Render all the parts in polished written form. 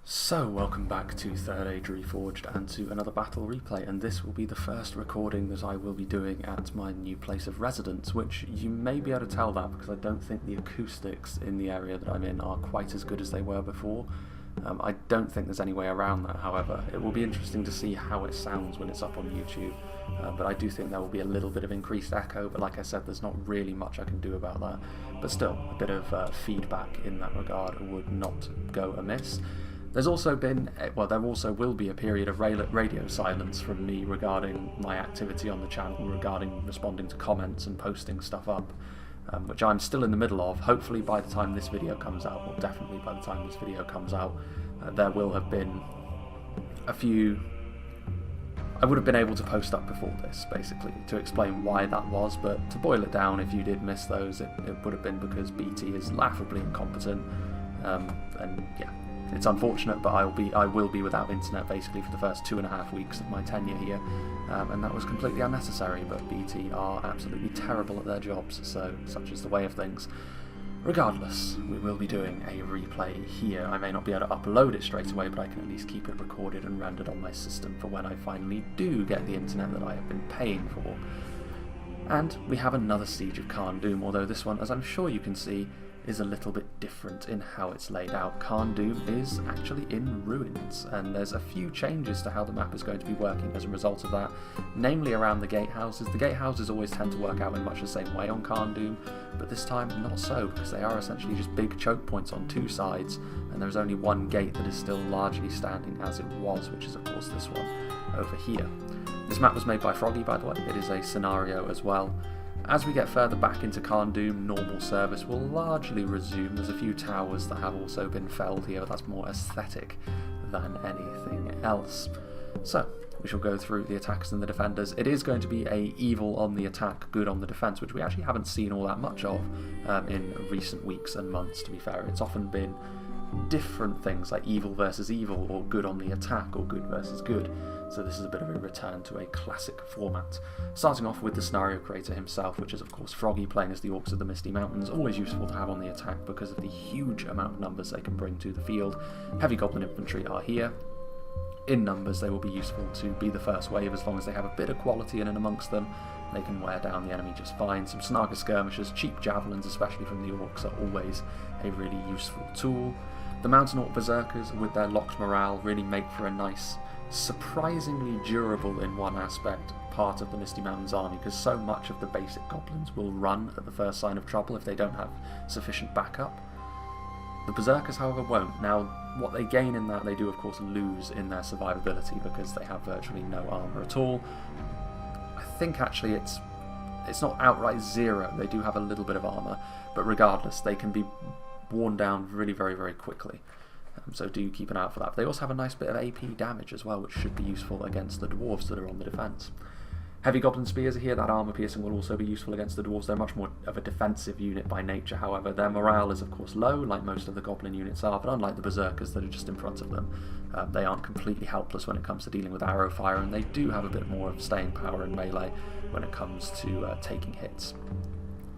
So, welcome back to Third Age Reforged and to another battle replay, and this will be the first recording that I will be doing at my new place of residence, which you may be able to tell that because I don't think the acoustics in the area that I'm in are quite as good as they were before. I don't think there's any way around that, however. It will be interesting to see how it sounds when it's up on YouTube, but I do think there will be a little bit of increased echo, but like I said, there's not really much I can do about that. But still, a bit of feedback in that regard would not go amiss. There's also been, well, there also will be a period of radio silence from me regarding my activity on the channel, regarding responding to comments and posting stuff up, which I'm still in the middle of. Hopefully by the time this video comes out, or definitely by the time this video comes out, there will have been a few... I would have been able to post up before this, basically, to explain why that was, but to boil it down, if you did miss those, it would have been because BT is laughably incompetent, and yeah. It's unfortunate, but I will be without internet basically for the first 2.5 weeks of my tenure here, and that was completely unnecessary, but BT are absolutely terrible at their jobs, so such is the way of things. Regardless, we will be doing a replay here. I may not be able to upload it straight away, but I can at least keep it recorded and rendered on my system for when I finally do get the internet that I have been paying for. And we have another siege of CARN DUM, although this one, as I'm sure you can see, is a little bit different in how it's laid out. CARN DUM is actually in ruins, and there's a few changes to how the map is going to be working as a result of that, namely around the gatehouses. The gatehouses always tend to work out in much the same way on CARN DUM, but this time not so, because they are essentially just big choke points on two sides, and there's only one gate that is still largely standing as it was, which is of course this one over here. This map was made by Froggy, by the way. It is a scenario as well. As we get further back into CARN DUM, normal service will largely resume. There's a few towers that have also been felled here, but that's more aesthetic than anything else. So, we shall go through the attackers and the defenders. It is going to be a evil on the attack, good on the defense, which we actually haven't seen all that much of in recent weeks and months, to be fair. It's often been different things like evil versus evil, or good on the attack, or good versus good. So this is a bit of a return to a classic format. Starting off with the scenario creator himself, which is of course Froggy playing as the Orcs of the Misty Mountains, always useful to have on the attack because of the huge amount of numbers they can bring to the field. Heavy Goblin Infantry are here. In numbers they will be useful to be the first wave as long as they have a bit of quality in and amongst them. They can wear down the enemy just fine. Some Snaga skirmishers, cheap javelins especially from the Orcs, are always a really useful tool. The Mountain Orc Berserkers with their locked morale really make for a nice, surprisingly durable in one aspect, part of the Misty Mountains army, because so much of the basic goblins will run at the first sign of trouble if they don't have sufficient backup. The Berserkers, however, won't. Now, what they gain in that, they do of course lose in their survivability because they have virtually no armour at all. I think actually it's not outright zero, they do have a little bit of armour, but regardless, they can be worn down really very quickly. So do keep an eye out for that. But they also have a nice bit of AP damage as well, which should be useful against the dwarves that are on the defence. Heavy Goblin Spears are here. That armour piercing will also be useful against the dwarves. They're much more of a defensive unit by nature, however. Their morale is of course low, like most of the Goblin units are, but unlike the Berserkers that are just in front of them, they aren't completely helpless when it comes to dealing with arrow fire, and they do have a bit more of staying power in melee when it comes to taking hits.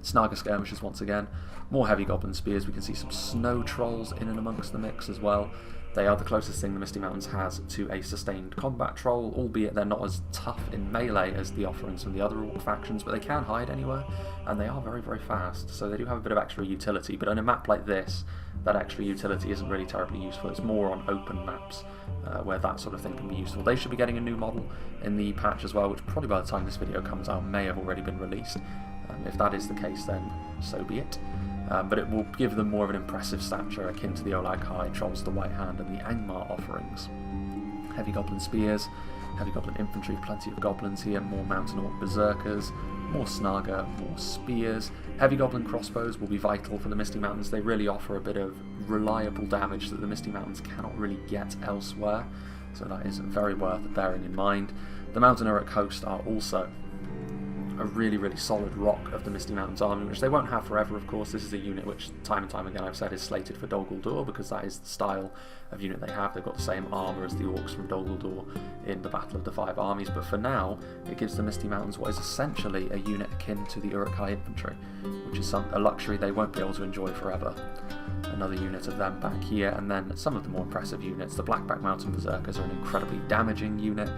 Snaga skirmishers once again, more heavy goblin spears. We can see some snow trolls in and amongst the mix as well. They are the closest thing the Misty Mountains has to a sustained combat troll, albeit they're not as tough in melee as the offerings from the other Orc factions, but they can hide anywhere, and they are very fast, so they do have a bit of extra utility. But on a map like this, that extra utility isn't really terribly useful. It's more on open maps where that sort of thing can be useful. They should be getting a new model in the patch as well, which probably by the time this video comes out may have already been released. If that is the case, then so be it. But it will give them more of an impressive stature akin to the Olag High, Trolls the White Hand, and the Angmar offerings. Heavy Goblin Spears, Heavy Goblin Infantry, plenty of Goblins here, more Mountain Orc Berserkers, more Snaga, more Spears. Heavy Goblin Crossbows will be vital for the Misty Mountains. They really offer a bit of reliable damage that the Misty Mountains cannot really get elsewhere, so that is very worth bearing in mind. The Mountain Uruk Host are also a really solid rock of the Misty Mountains army, which they won't have forever, of course. This is a unit which, time and time again, I've said is slated for Dol Guldur, because that is the style of unit they have. They've got the same armour as the Orcs from Dol Guldur in the Battle of the Five Armies, but for now, it gives the Misty Mountains what is essentially a unit akin to the Uruk-hai infantry, which is a luxury they won't be able to enjoy forever. Another unit of them back here, and then some of the more impressive units. The Blackback Mountain Berserkers are an incredibly damaging unit,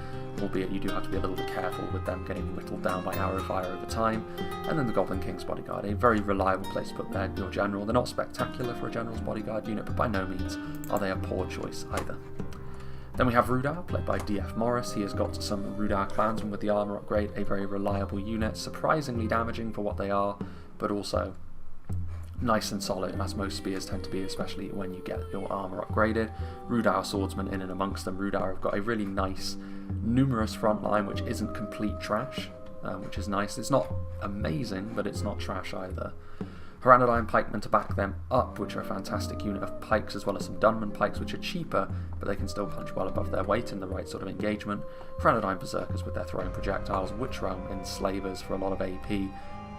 albeit you do have to be a little bit careful with them getting whittled down by arrow fire over time. And then the Goblin King's Bodyguard, a very reliable place to put your general. They're not spectacular for a general's bodyguard unit, but by no means are they a poor choice either. Then we have Rhudaur, played by D.F. Morris. He has got some Rhudaur Clansmen with the armour upgrade, a very reliable unit, surprisingly damaging for what they are, but also nice and solid, as most spears tend to be, especially when you get your armour upgraded. Rhudaur Swordsman in and amongst them. Rhudaur have got a really nice, numerous front line, which isn't complete trash, which is nice. It's not amazing, but it's not trash either. Rhudaur Pikemen to back them up, which are a fantastic unit of pikes, as well as some Dunman pikes, which are cheaper, but they can still punch well above their weight in the right sort of engagement. Rhudaur Berserkers with their throwing projectiles, Witch Realm Enslavers for a lot of AP.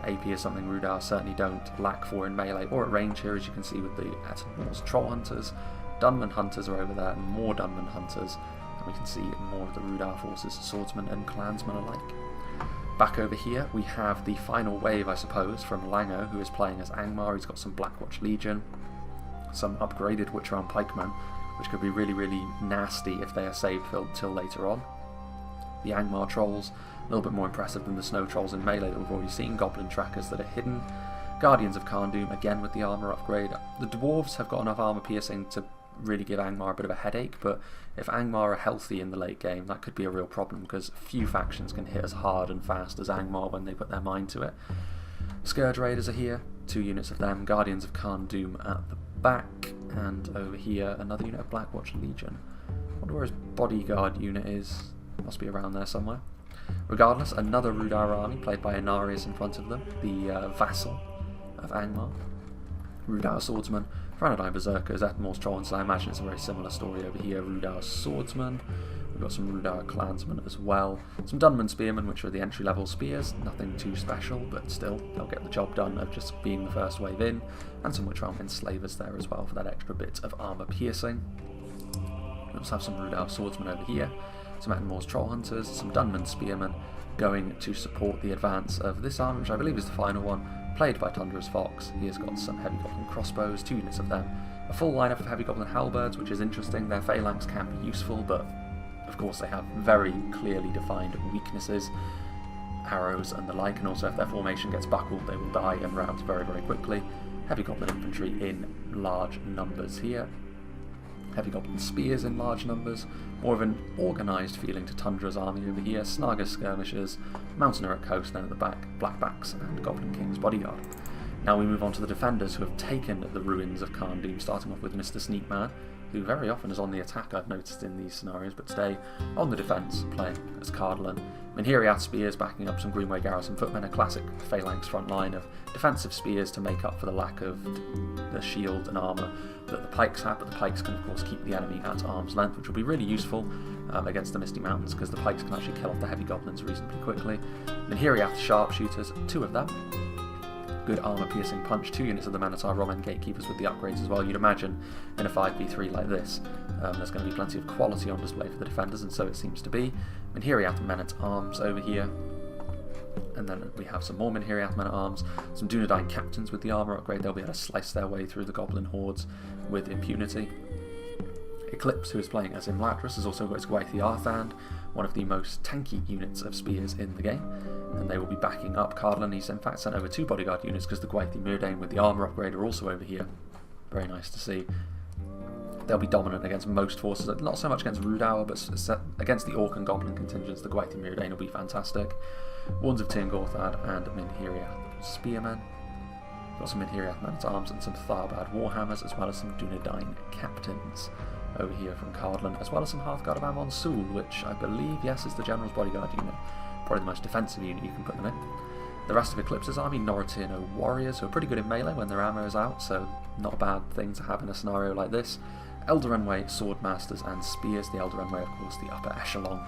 AP is something Rhudaur certainly don't lack for in melee or at range here, as you can see with the Eternals Troll Hunters. Dunman Hunters are over there, and more Dunman Hunters, and we can see more of the Rhudaur forces, Swordsmen and Clansmen alike. Back over here we have the final wave, I suppose, from Lango, who is playing as Angmar. He's got some Blackwatch Legion, some upgraded Witch Realm Pikemen, which could be really, really nasty if they are saved till later on. The Angmar Trolls, a little bit more impressive than the Snow Trolls in melee that we've already seen. Goblin Trackers that are hidden. Guardians of CARN DUM, again with the armour upgrade. The Dwarves have got enough armour piercing to really give Angmar a bit of a headache, but if Angmar are healthy in the late game, that could be a real problem, because few factions can hit as hard and fast as Angmar when they put their mind to it. Scourge Raiders are here, 2 units of them. Guardians of CARN DUM at the back, and over here another unit of Blackwatch Legion. I wonder where his bodyguard unit is. Must be around there somewhere. Regardless, another Rhudaur army played by Inarius in front of them, the vassal of Angmar. Rhudaur Swordsman, Rhudaur Berserkers, Eternals Troll, so I imagine it's a very similar story over here. Rhudaur Swordsman, we've got some Rhudaur Clansmen as well. Some Dunman Spearmen, which are the entry level spears, nothing too special, but still, they'll get the job done of just being the first wave in. And some Witch Realm Enslavers there as well for that extra bit of armour piercing. We also have some Rhudaur Swordsmen over here. Some Eternals Troll Hunters, some Dunman Spearmen going to support the advance of this army, which I believe is the final one, played by Tundra's Fox. He has got some Heavy Goblin Crossbows, 2 units of them, a full lineup of Heavy Goblin Halberds, which is interesting. Their phalanx can be useful, but of course they have very clearly defined weaknesses, arrows and the like, and also if their formation gets buckled they will die and rout very, very quickly. Heavy Goblin Infantry in large numbers here. Heavy Goblin Spears in large numbers, more of an organised feeling to Tundra's army over here. Snaga Skirmishers, Mountaineer at Coast, then at the back, Blackbacks and Goblin King's Bodyguard. Now we move on to the defenders, who have taken the ruins of CARN DUM, starting off with Mr. Sneakman, who very often is on the attack, I've noticed in these scenarios, but today on the defence, playing as Cardolan. Minhiriath Spears backing up some Greenway Garrison Footmen, a classic phalanx front line of defensive spears to make up for the lack of the shield and armour that the pikes have, but the pikes can of course keep the enemy at arm's length, which will be really useful against the Misty Mountains, because the pikes can actually kill off the heavy goblins reasonably quickly. Minhiriath Sharpshooters, 2 of them. Good armour piercing punch, 2 units of the Minotaur Roman Gatekeepers with the upgrades as well. You'd imagine in a 5v3 like this there's going to be plenty of quality on display for the defenders, and so it seems to be. Minhiriath Men-at-Arms over here, and then we have some more Minhiriath Men-at-Arms, some Dunedain Captains with the armour upgrade. They'll be able to slice their way through the goblin hordes with impunity. Eclipse, who is playing as Imladris, has also got his Gwaith Arthand, one of the most tanky units of spears in the game, and they will be backing up Cardolan. He's in fact sent over 2 bodyguard units because the Gwaith Myrdain with the armour upgrade are also over here. Very nice to see. They'll be dominant against most forces, not so much against Rhudaur, but against the Orc and Goblin contingents. The Gwaith Myrdain will be fantastic. Wands of Tingorthad and Minhiriath Spearmen. Got some Minhiriath Men-at-Arms and some Tharbad Warhammers, as well as some Dunedain Captains over here from Cardolan, as well as some Hearthguard of Amon Sul, which I believe, yes, is the General's Bodyguard unit. Probably the most defensive unit you can put them in. The rest of Eclipse's army, Noritino Warriors, who are pretty good in melee when their ammo is out, so not a bad thing to have in a scenario like this. Eldarenway Swordmasters and Spears. The Eldarenway, of course, the upper echelon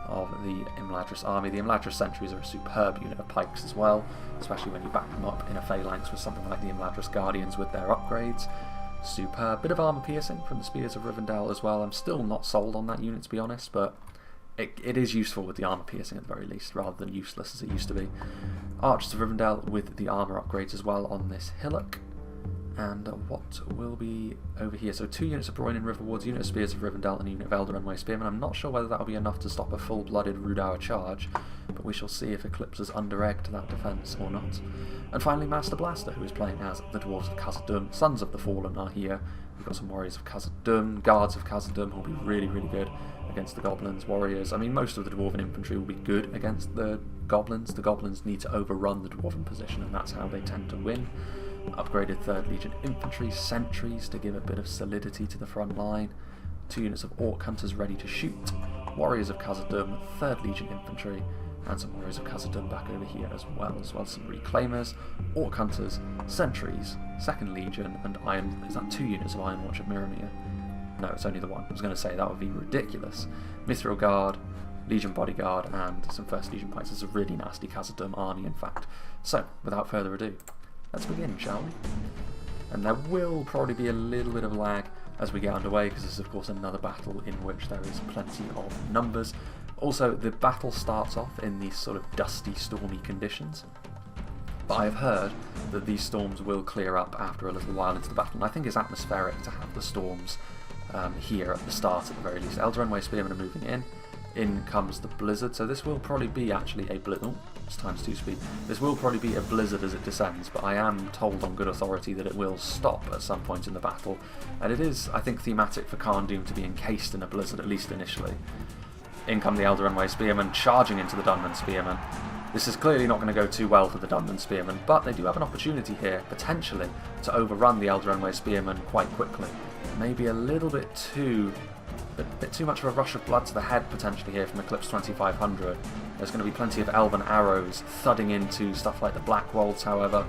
of the Imladris army. The Imladris Sentries are a superb unit of pikes as well, especially when you back them up in a phalanx with something like the Imladris Guardians with their upgrades. Superb. Bit of armour piercing from the Spears of Rivendell as well. I'm still not sold on that unit, to be honest, but it is useful with the armour piercing at the very least, rather than useless as it used to be. Archers of Rivendell with the armour upgrades as well on this hillock. And what will be over here? So 2 units of Broin and Riverwards, unit of Spears of Rivendell, and a unit of Elder Runway Spearmen. I'm not sure whether that will be enough to stop a full-blooded Rhudaur charge, but we shall see if Eclipse has under-egged that defence or not. And finally, Master Blaster, who is playing as the Dwarves of Khazad Dum. Sons of the Fallen are here. We've got some Warriors of Khazad Dum, Guards of Khazad Dum, who will be really, really good against the Goblins. Warriors, I mean, most of the Dwarven infantry will be good against the Goblins. The Goblins need to overrun the Dwarven position, and that's how they tend to win. Upgraded 3rd Legion infantry, sentries to give a bit of solidity to the front line. 2 units of Orc Hunters ready to shoot. Warriors of Khazad Dum, 3rd Legion infantry, and some Warriors of Khazad Dum back over here as well some Reclaimers, Orc Hunters, sentries, 2nd Legion, and is that 2 units of Iron Watch of Miramir? No, it's only the one. I was going to say that would be ridiculous. Mithril Guard, Legion Bodyguard, and some 1st Legion Pikes. It's a really nasty Khazad Dum army, in fact. So, without further ado, let's begin, shall we? And there will probably be a little bit of lag as we get underway, because this is of course another battle in which there is plenty of numbers. Also, the battle starts off in these sort of dusty, stormy conditions, but I've heard that these storms will clear up after a little while into the battle, and I think it's atmospheric to have the storms here at the start at the very least. Elder Runway Spearmen are moving in. In comes the blizzard, so this will probably be actually a blizzard. Oh, it's times 2 speed. This will probably be a blizzard as it descends, but I am told on good authority that it will stop at some point in the battle, and it is, I think, thematic for CARN DUM to be encased in a blizzard, at least initially. In come the Elder Runway Spearmen, charging into the Dunman Spearmen. This is clearly not going to go too well for the Dunman Spearmen, but they do have an opportunity here, potentially, to overrun the Elder Runway Spearmen quite quickly. Maybe a little bit too much of a rush of blood to the head potentially here from Eclipse 2500. There's going to be plenty of elven arrows thudding into stuff like the Black Wolds, however,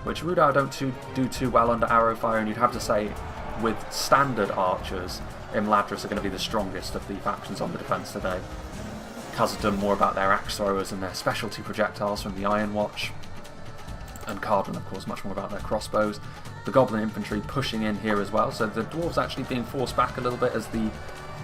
which Rhudaur don't do too well under arrow fire, and you'd have to say with standard archers, Imladris are going to be the strongest of the factions on the defence today. Khazad Dum more about their axe throwers and their specialty projectiles from the Iron Watch, and Cardolan, of course, much more about their crossbows. The Goblin infantry pushing in here as well, so the Dwarves actually being forced back a little bit as the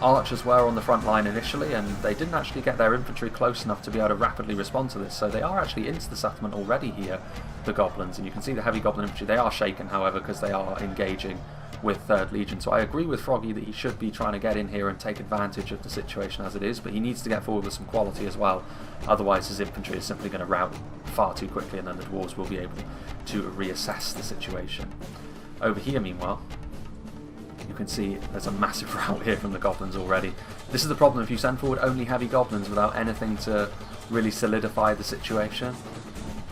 archers were on the front line initially, and they didn't actually get their infantry close enough to be able to rapidly respond to this, so they are actually into the settlement already here, the Goblins, and you can see the heavy Goblin infantry. They are shaken, however, because they are engaging with 3rd Legion, so I agree with Froggy that he should be trying to get in here and take advantage of the situation as it is, but he needs to get forward with some quality as well, otherwise his infantry is simply going to rout far too quickly, and then the Dwarves will be able to reassess the situation. Over here, meanwhile, you can see there's a massive rout here from the Goblins already. This is the problem: if you send forward only heavy Goblins without anything to really solidify the situation,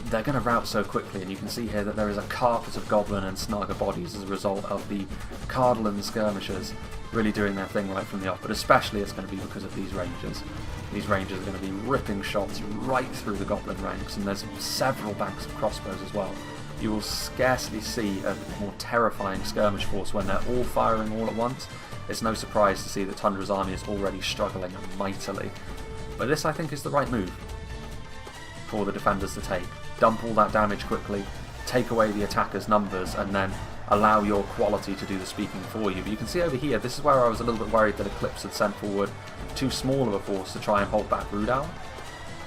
they're going to rout so quickly, and you can see here that there is a carpet of Goblin and Snarger bodies as a result of the Cardolan skirmishers really doing their thing right from the off, but especially it's going to be because of these Rangers. These Rangers are going to be ripping shots right through the Goblin ranks, and there's several banks of crossbows as well. You will scarcely see a more terrifying skirmish force when they're all firing all at once. It's no surprise to see that Tundra's army is already struggling mightily. But this, I think, is the right move for the defenders to take. Dump all that damage quickly, take away the attackers' numbers, and then allow your quality to do the speaking for you. But you can see over here, this is where I was a little bit worried that Eclipse had sent forward too small of a force to try and hold back Rhudaur.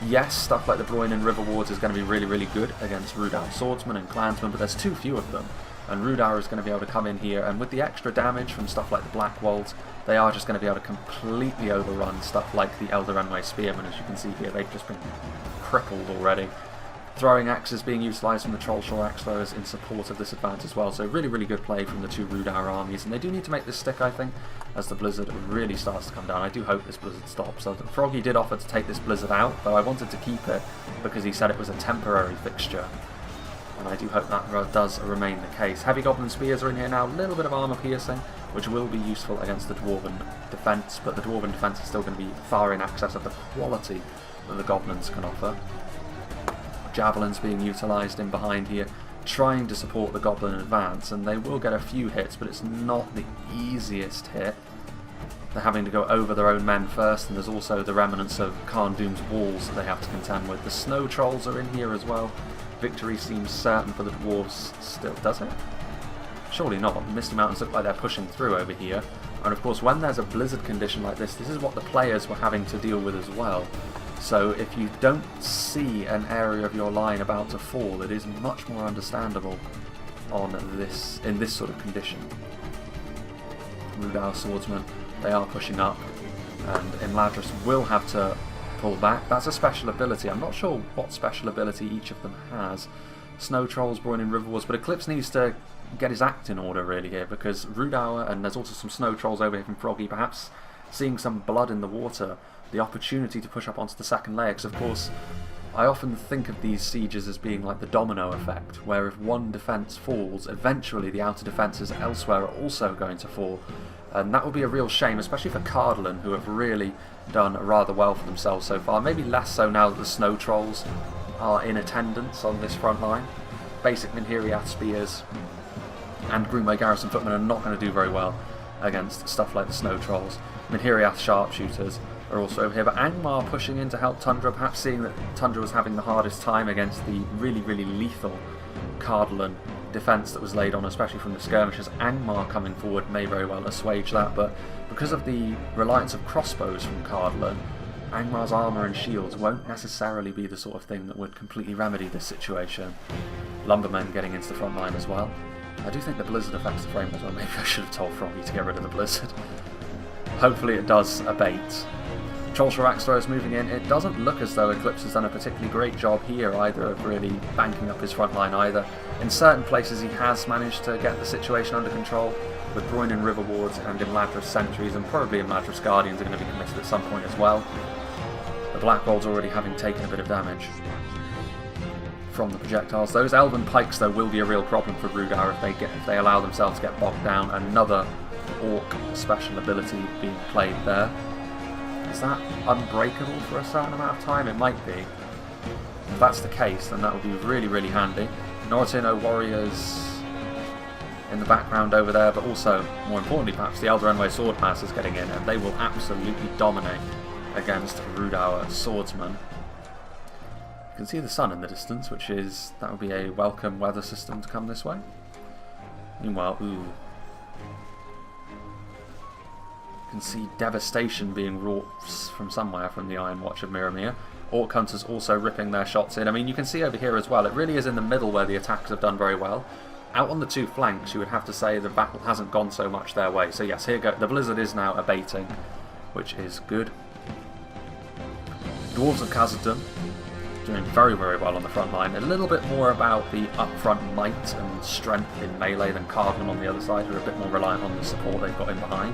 Yes, stuff like the Broin and Riverwards is going to be really, really good against Rhudaur swordsmen and clansmen, but there's too few of them. And Rhudaur is going to be able to come in here, and with the extra damage from stuff like the Black Wolds, they are just going to be able to completely overrun stuff like the Elder Runway Spearmen. As you can see here, they've just been crippled already. Throwing axes being utilised from the Trollshore axe throwers in support of this advance as well, so really, really good play from the 2 Rhudaur armies, and they do need to make this stick, I think, as the blizzard really starts to come down. I do hope this blizzard stops. So Froggy did offer to take this blizzard out, though I wanted to keep it because he said it was a temporary fixture, and I do hope that does remain the case. Heavy Goblin Spears are in here now, a little bit of armour piercing, which will be useful against the Dwarven defence, but the Dwarven defence is still going to be far in excess of the quality that the Goblins can offer. Javelins being utilised in behind here, trying to support the Goblin advance, and they will get a few hits, but it's not the easiest hit. They're having to go over their own men first, and there's also the remnants of CARN DUM's walls that they have to contend with. The Snow Trolls are in here as well. Victory seems certain for the Dwarves still, does it? Surely not. The Misty Mountains look like they're pushing through over here, and of course when there's a blizzard condition like this is what the players were having to deal with as well. So if you don't see an area of your line about to fall, it is much more understandable in this sort of condition. Rhudaur swordsmen, they are pushing up, and Imladris will have to pull back. That's a special ability. I'm not sure what special ability each of them has. Snow Trolls, brought in River Wars, but Eclipse needs to get his act in order really here, because Rhudaur, and there's also some Snow Trolls over here from Froggy, perhaps seeing some blood in the water, the opportunity to push up onto the second layer, because of course I often think of these sieges as being like the domino effect, where if one defence falls, eventually the outer defences elsewhere are also going to fall, and that would be a real shame, especially for Cardolan, who have really done rather well for themselves so far. Maybe less so now that the Snow Trolls are in attendance on this front line. Basic Minhiriath Spears and Greenway Garrison Footmen are not going to do very well against stuff like the Snow Trolls. Minhiriath Sharpshooters are also over here, but Angmar pushing in to help Tundra, perhaps seeing that Tundra was having the hardest time against the really, really lethal Cardolan defence that was laid on, especially from the skirmishers. Angmar coming forward may very well assuage that, but because of the reliance of crossbows from Cardolan, Angmar's armour and shields won't necessarily be the sort of thing that would completely remedy this situation. Lumbermen getting into the front line as well. I do think the blizzard affects the frame as well. Maybe I should have told Froggy to get rid of the blizzard. Hopefully it does abate. Trollshraxter is moving in. It doesn't look as though Eclipse has done a particularly great job here either of really banking up his front line either. In certain places he has managed to get the situation under control, with Broinen River Wards and Imladris Sentries, and probably Imladris Guardians are going to be committed at some point as well. The Black Bolts already having taken a bit of damage from the projectiles. Those Elven Pikes though will be a real problem for Rhudaur if they allow themselves to get bogged down. Another Orc special ability being played there. Is that unbreakable for a certain amount of time? It might be. If that's the case, then that would be really, really handy. Noritino Warriors in the background over there, but also, more importantly perhaps, the Elder Enway Swordmasters getting in, and they will absolutely dominate against Rhudaur Swordsmen. You can see the sun in the distance, that would be a welcome weather system to come this way. Meanwhile, you can see devastation being wrought from somewhere from the Iron Watch of Miramir. Orc Hunters also ripping their shots in. I mean, you can see over here as well, it really is in the middle where the attacks have done very well. Out on the two flanks, you would have to say the battle hasn't gone so much their way. So yes, here go. The blizzard is now abating, which is good. Dwarves of Khazad doing very, very well on the front line. A little bit more about the upfront might and strength in melee than Cardolan on the other side, who are a bit more reliant on the support they've got in behind.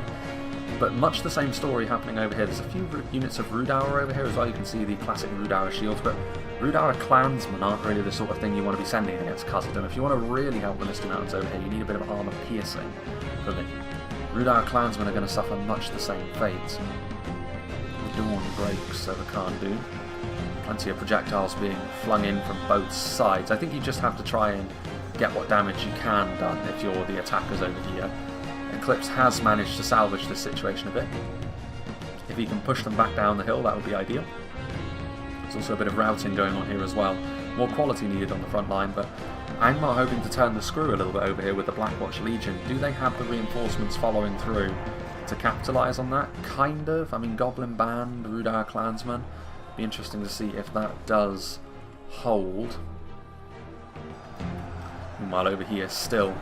But much the same story happening over here. There's a few units of Rhudaur over here as well. You can see the classic Rhudaur shields, but Rhudaur clansmen aren't really the sort of thing you want to be sending against Khazad. If you want to really help the Misty Mountains over here, you need a bit of armour piercing for me. Rhudaur clansmen are going to suffer much the same fate. The dawn breaks over CARN DUM. Plenty of projectiles being flung in from both sides. I think you just have to try and get what damage you can done if you're the attackers over here. Eclipse has managed to salvage this situation a bit. If he can push them back down the hill, that would be ideal. There's also a bit of routing going on here as well. More quality needed on the front line, but Angmar hoping to turn the screw a little bit over here with the Blackwatch Legion. Do they have the reinforcements following through to capitalise on that? Kind of. I mean, Goblin Band, Rhudaur Clansmen. Be interesting to see if that does hold. Meanwhile, over here, still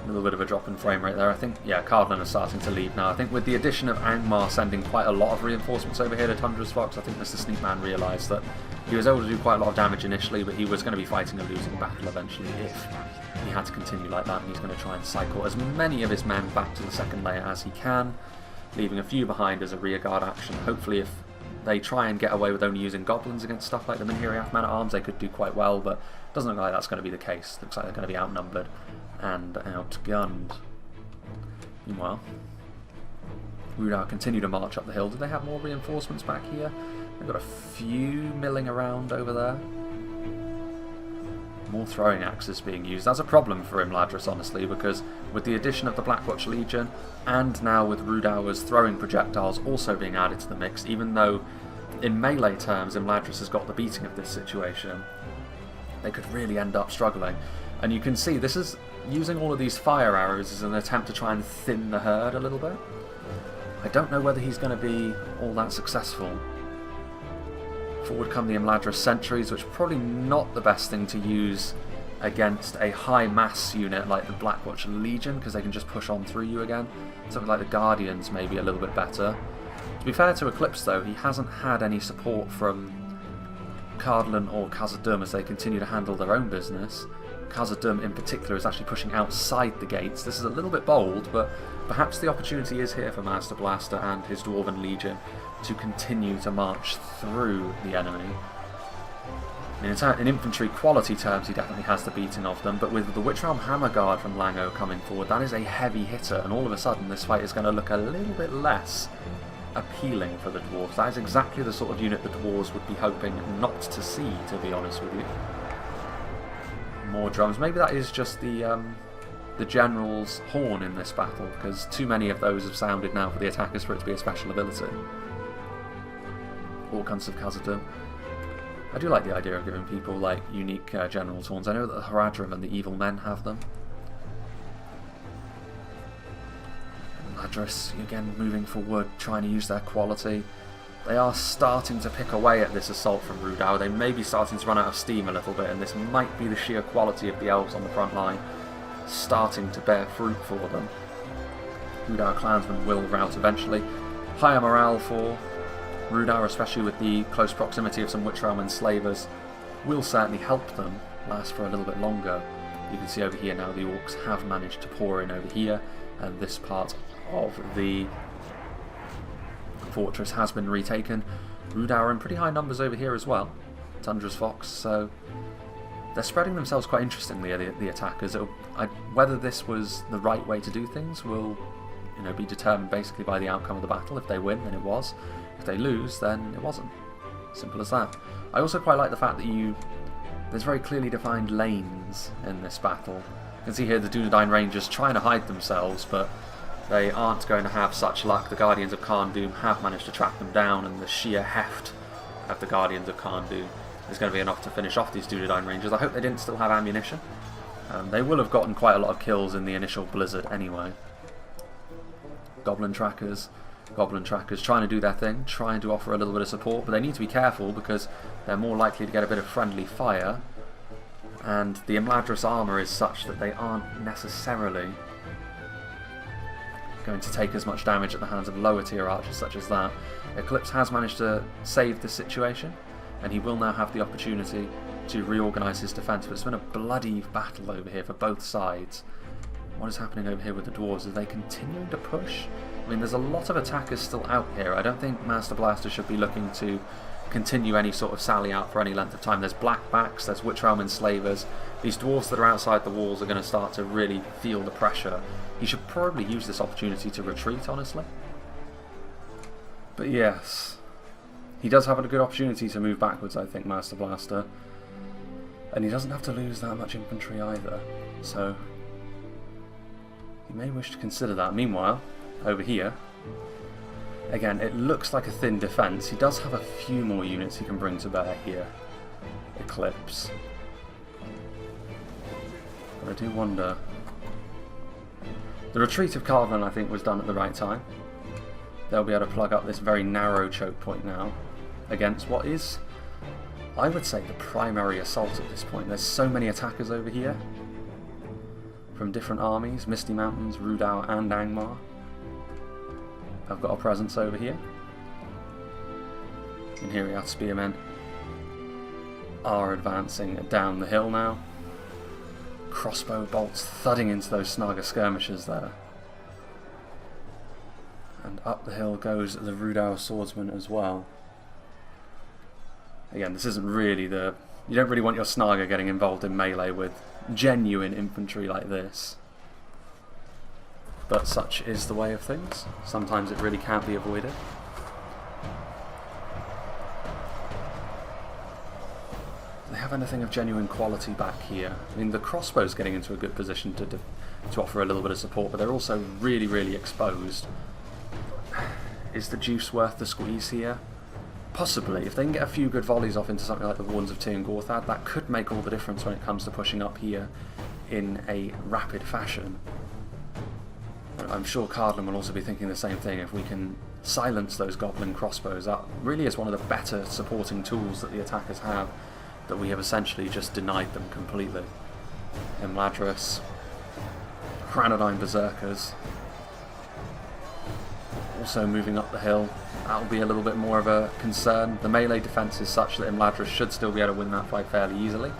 a little bit of a drop in frame rate there. I think, yeah, Cardolan is starting to leave now. I think with the addition of Angmar sending quite a lot of reinforcements over here to Tundra's Fox, I think Mr. Sneakman realised that he was able to do quite a lot of damage initially, but he was going to be fighting a losing battle eventually if he had to continue like that, and he's going to try and cycle as many of his men back to the second layer as he can, leaving a few behind as a rearguard action. Hopefully if they try and get away with only using goblins against stuff like the Minhiriath Man-at-Arms, they could do quite well, but it doesn't look like that's going to be the case. Looks like they're going to be outnumbered and outgunned. Meanwhile, Rhudaur continue to march up the hill. Do they have more reinforcements back here? They've got a few milling around over there. More throwing axes being used. That's a problem for Imladris, honestly, because with the addition of the Blackwatch Legion, and now with Rhudaur's throwing projectiles also being added to the mix, even though in melee terms Imladris has got the beating of this situation, they could really end up struggling. And you can see this is using all of these fire arrows as an attempt to try and thin the herd a little bit. I don't know whether he's going to be all that successful. Forward come the Imladris sentries, which are probably not the best thing to use against a high mass unit like the Blackwatch Legion, because they can just push on through you again. Something like the Guardians may be a little bit better. To be fair to Eclipse though, he hasn't had any support from Cardolan or Khazad as they continue to handle their own business. Khazad in particular is actually pushing outside the gates. This is a little bit bold, but perhaps the opportunity is here for Master Blaster and his Dwarven Legion to continue to march through the enemy. In infantry quality terms, he definitely has the beating of them, but with the Witch Realm Hammer Guard from Lango coming forward, that is a heavy hitter, and all of a sudden this fight is going to look a little bit less appealing for the Dwarves. That is exactly the sort of unit the Dwarves would be hoping not to see, to be honest with you. More drums. Maybe that is just the General's horn in this battle, because too many of those have sounded now for the attackers for it to be a special ability. Orcunts of Khazad. I do like the idea of giving people like unique General's horns. I know that the Haradrim and the Evil Men have them. Imladris, again, moving forward, trying to use their quality. They are starting to pick away at this assault from Rhudaur. They may be starting to run out of steam a little bit, and this might be the sheer quality of the elves on the front line starting to bear fruit for them. Rhudaur clansmen will rout eventually. Higher morale for Rhudaur, especially with the close proximity of some Witch Realm enslavers, will certainly help them last for a little bit longer. You can see over here now the Orcs have managed to pour in over here, and this part of the fortress has been retaken. Rhudaur are in pretty high numbers over here as well. Tundra's Fox, so they're spreading themselves quite interestingly, the attackers. Whether this was the right way to do things will be determined basically by the outcome of the battle. If they win, then it was. If they lose, then it wasn't. Simple as that. I also quite like the fact that there's very clearly defined lanes in this battle. You can see here the Dunedain Rangers trying to hide themselves, but they aren't going to have such luck. The Guardians of CARN DUM have managed to track them down, and the sheer heft of the Guardians of CARN DUM is going to be enough to finish off these Dunedain Rangers. I hope they didn't still have ammunition. They will have gotten quite a lot of kills in the initial blizzard anyway. Goblin trackers trying to do their thing, trying to offer a little bit of support, but they need to be careful because they're more likely to get a bit of friendly fire, and the Imladris armour is such that they aren't necessarily going to take as much damage at the hands of lower tier archers such as that. Eclipse has managed to save the situation, and he will now have the opportunity to reorganise his defence, but it's been a bloody battle over here for both sides. What is happening over here with the Dwarves? Are they continuing to push? I mean, there's a lot of attackers still out here. I don't think Master Blaster should be looking to continue any sort of sally out for any length of time. There's Blackbacks, there's Witch Realm enslavers. These Dwarves that are outside the walls are going to start to really feel the pressure. He should probably use this opportunity to retreat, honestly. But yes, he does have a good opportunity to move backwards, I think, Master Blaster. And he doesn't have to lose that much infantry either. So you may wish to consider that. Meanwhile, over here, again, it looks like a thin defence. He does have a few more units he can bring to bear here. Eclipse. But I do wonder. The retreat of Cardolan, I think, was done at the right time. They'll be able to plug up this very narrow choke point now against what is, I would say, the primary assault at this point. There's so many attackers over here from different armies. Misty Mountains, Rhudaur and Angmar have got a presence over here. And here we are, spearmen are advancing down the hill now. Crossbow bolts thudding into those Snaga skirmishers there. And up the hill goes the Rhudaur swordsman as well. Again, this isn't really the... You don't really want your Snaga getting involved in melee with genuine infantry like this. But such is the way of things. Sometimes it really can't be avoided. Do they have anything of genuine quality back here? I mean, the crossbow's getting into a good position to offer a little bit of support, but they're also really, really exposed. Is the juice worth the squeeze here? Possibly. If they can get a few good volleys off into something like the Wardens of Tir Gorthad, that could make all the difference when it comes to pushing up here in a rapid fashion. I'm sure Cardolan will also be thinking the same thing. If we can silence those goblin crossbows, that really is one of the better supporting tools that the attackers have, that we have essentially just denied them completely. Imladris, Granadine Berserkers. Also moving up the hill. That'll be a little bit more of a concern. The melee defense is such that Imladris should still be able to win that fight fairly easily.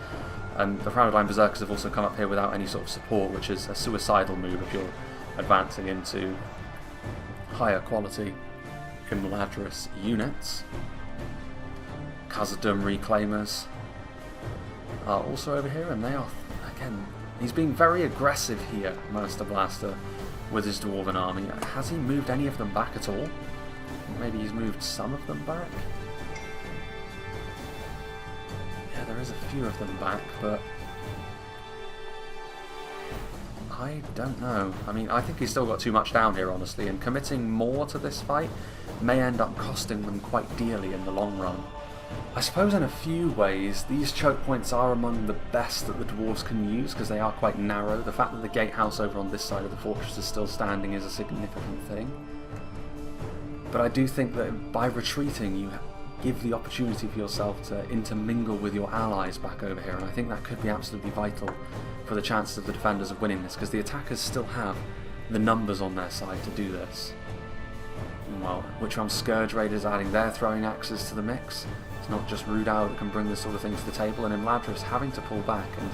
And the Granadine Berserkers have also come up here without any sort of support, which is a suicidal move if you're advancing into higher quality Imladris units. Khazad Reclaimers are also over here, and they are, again, he's being very aggressive here, Master Blaster, with his Dwarven army. Has he moved any of them back at all? Maybe he's moved some of them back? Yeah, there is a few of them back, but I don't know. I mean, I think he's still got too much down here, honestly, and committing more to this fight may end up costing them quite dearly in the long run. I suppose in a few ways, these choke points are among the best that the dwarves can use, because they are quite narrow. The fact that the gatehouse over on this side of the fortress is still standing is a significant thing. But I do think that by retreating, you give the opportunity for yourself to intermingle with your allies back over here, and I think that could be absolutely vital for the chances of the defenders of winning this, because the attackers still have the numbers on their side to do this. Well, Witchram Scourge Raiders adding their throwing axes to the mix. It's not just Rhudaur that can bring this sort of thing to the table, and Imladris having to pull back, and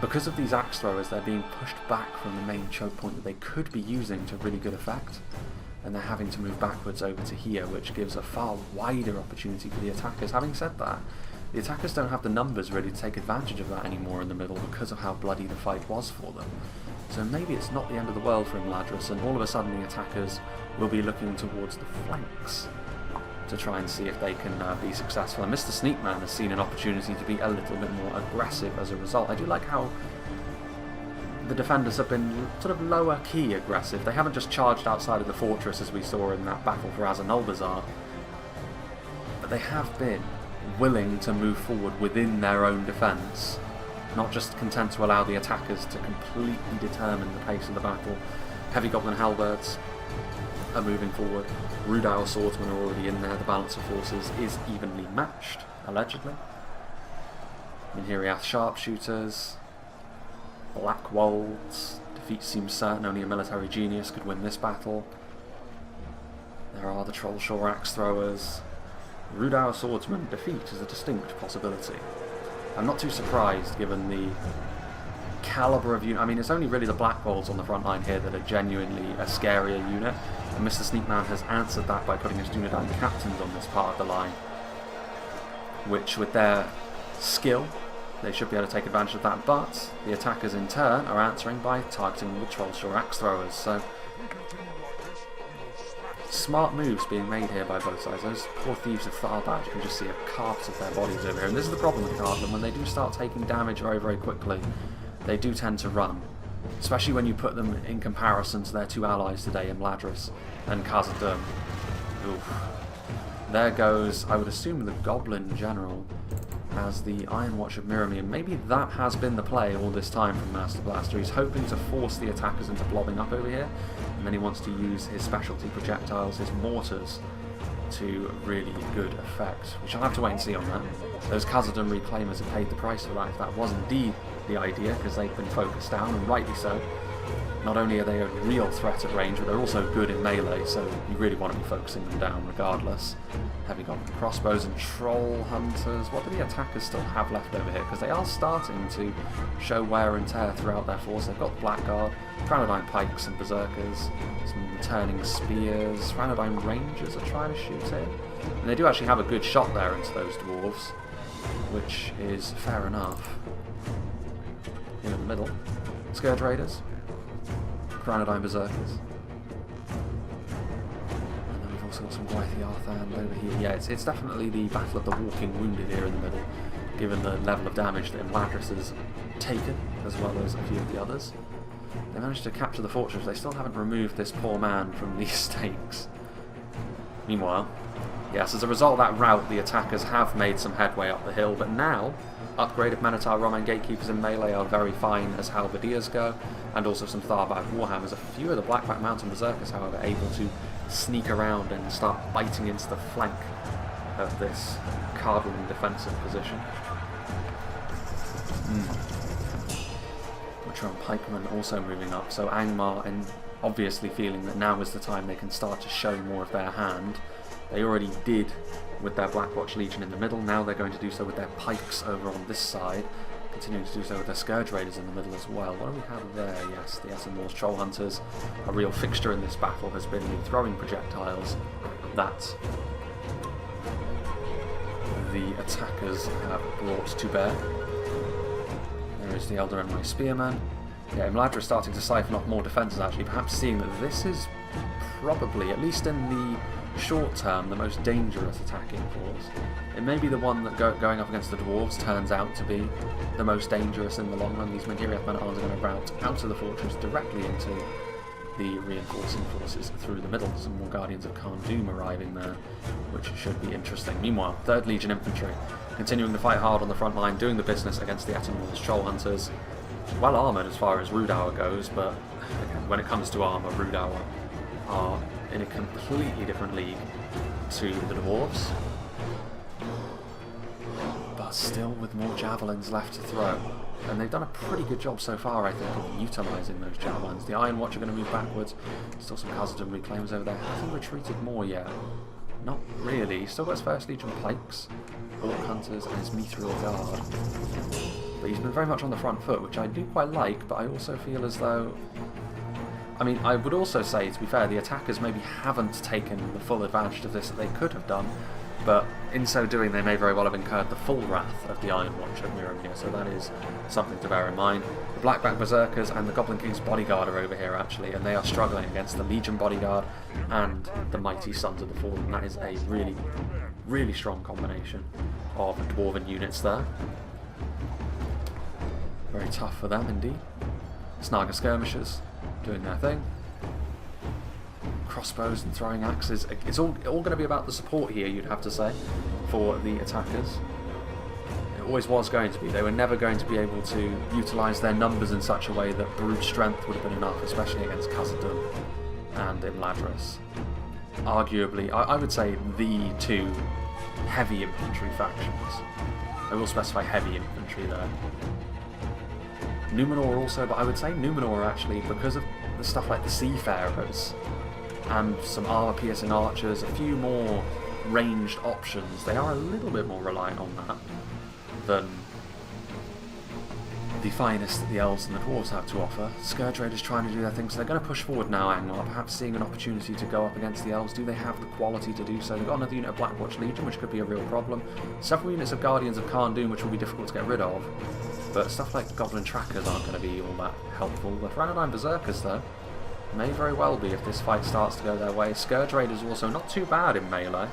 because of these axe throwers, they're being pushed back from the main choke point that they could be using to really good effect, and they're having to move backwards over to here, which gives a far wider opportunity for the attackers. Having said that, the attackers don't have the numbers really to take advantage of that anymore in the middle because of how bloody the fight was for them. So maybe it's not the end of the world for Imladris, and all of a sudden the attackers will be looking towards the flanks to try and see if they can be successful. And Mr. Sneakman has seen an opportunity to be a little bit more aggressive as a result. I do like how the defenders have been sort of lower key aggressive. They haven't just charged outside of the fortress as we saw in that battle for Azanulbazar, but they have been willing to move forward within their own defence, not just content to allow the attackers to completely determine the pace of the battle. Heavy Goblin Halberds are moving forward. Rhudaur Swordsmen are already in there. The balance of forces is evenly matched, allegedly. Minhiriath Sharpshooters, Black Wolds. Defeat seems certain, only a military genius could win this battle. There are the Trollshore Axe Throwers. Rhudaur Swordsman defeat is a distinct possibility. I'm not too surprised given the calibre of unit. I mean, it's only really the Black Wolds on the front line here that are genuinely a scarier unit, and Mr. Sneakman has answered that by putting his Dunedain captains on this part of the line, which with their skill they should be able to take advantage of that, but the attackers in turn are answering by targeting the Trollshore Axe Throwers, so smart moves being made here by both sides. Those poor thieves of Tharbad, you can just see a carpet of their bodies over here, and this is the problem with Cardolan. When they do start taking damage very, very quickly, they do tend to run, especially when you put them in comparison to their two allies today, Imladris and Khazad Dum. Oof. There goes, I would assume, the Goblin General as the Iron Watch of Mirami, and maybe that has been the play all this time from Master Blaster. He's hoping to force the attackers into blobbing up over here, and then he wants to use his specialty projectiles, his mortars, to really good effect. We shall have to wait and see on that. Those Khazad Reclaimers have paid the price for that, if that was indeed the idea, because they've been focused down, and rightly so. Not only are they a real threat at range, but they're also good in melee, so you really want to be focusing them down regardless. Heavy Goblin Crossbows and Troll Hunters. What do the attackers still have left over here? Because they are starting to show wear and tear throughout their force. They've got Blackguard, Granadine Pikes and Berserkers, some returning Spears. Granadine Rangers are trying to shoot in. And they do actually have a good shot there into those dwarves, which is fair enough. In the middle, Scourge Raiders, Granadine Berserkers. And then we've also got some Gwythi Arthand over here. Yeah, it's definitely the Battle of the Walking Wounded here in the middle, given the level of damage that Imladris has taken, as well as a few of the others. They managed to capture the fortress. They still haven't removed this poor man from these stakes. Meanwhile, yes, as a result of that rout, the attackers have made some headway up the hill, but now upgraded Minotaur Roman Gatekeepers in melee are very fine as halberdiers go, and also some Tharbad Warhammers. A few of the Blackback Mountain Berserkers, however, able to sneak around and start biting into the flank of this Cardolan defensive position. veteran pikemen also moving up, so Angmar, and obviously feeling that now is the time they can start to show more of their hand. They already did with their Blackwatch Legion in the middle, now they're going to do so with their pikes over on this side, continuing to do so with their Scourge Raiders in the middle as well. What do we have there? Yes, the Essen Troll Hunters. A real fixture in this battle has been the throwing projectiles that the attackers have brought to bear. There is the Elder Envoy Spearman. Yeah, Imladris starting to siphon off more defences actually, perhaps seeing that this is probably, at least in the short term, the most dangerous attacking force. It may be the one that going up against the dwarves turns out to be the most dangerous in the long run. These Magiriath men-at-arms are going to rout out of the fortress directly into the reinforcing forces through the middle. Some more Guardians of CARN DUM arriving there, which should be interesting. Meanwhile, 3rd Legion Infantry continuing to fight hard on the front line, doing the business against the Etten Troll Hunters. Well armoured as far as Rhudaur goes, but again, when it comes to armour, Rhudaur are in a completely different league to the dwarves, but still with more javelins left to throw. And they've done a pretty good job so far, I think, of utilising those javelins. The Iron Watch are going to move backwards. Still some Khazad and reclaims over there. Has he retreated more yet? Not really. Still got his 1st Legion pikes, Bullock Hunters, and his Mithril Guard. But he's been very much on the front foot, which I do quite like, but I also feel as though... I mean, I would also say, to be fair, the attackers maybe haven't taken the full advantage of this that they could have done, but in so doing they may very well have incurred the full wrath of the Iron Watch at Mirror, so that is something to bear in mind. The Blackback Berserkers and the Goblin King's Bodyguard are over here actually, and they are struggling against the Legion Bodyguard and the Mighty Sons of the Fallen. That is a really, really strong combination of dwarven units there. Very tough for them indeed. Snaga Skirmishers doing their thing. Crossbows and throwing axes. It's all going to be about the support here, you'd have to say, for the attackers. It always was going to be. They were never going to be able to utilise their numbers in such a way that brute strength would have been enough, especially against Khazad and Imladris. Arguably, I would say the 2 heavy infantry factions. I will specify heavy infantry there. Numenor also, but I would say Numenor actually, because of the stuff like the Seafarers and some armor-piercing archers, a few more ranged options, they are a little bit more reliant on that than the finest that the elves and the dwarves have to offer. Scourge Raiders trying to do their thing, so they're going to push forward now, Angmar, perhaps seeing an opportunity to go up against the elves. Do they have the quality to do so? They've got another unit of Blackwatch Legion, which could be a real problem. Several units of Guardians of CARN DUM, which will be difficult to get rid of. But stuff like Goblin Trackers aren't going to be all that helpful. The Thranodine Berserkers, though, may very well be if this fight starts to go their way. Scourge Raiders also not too bad in melee.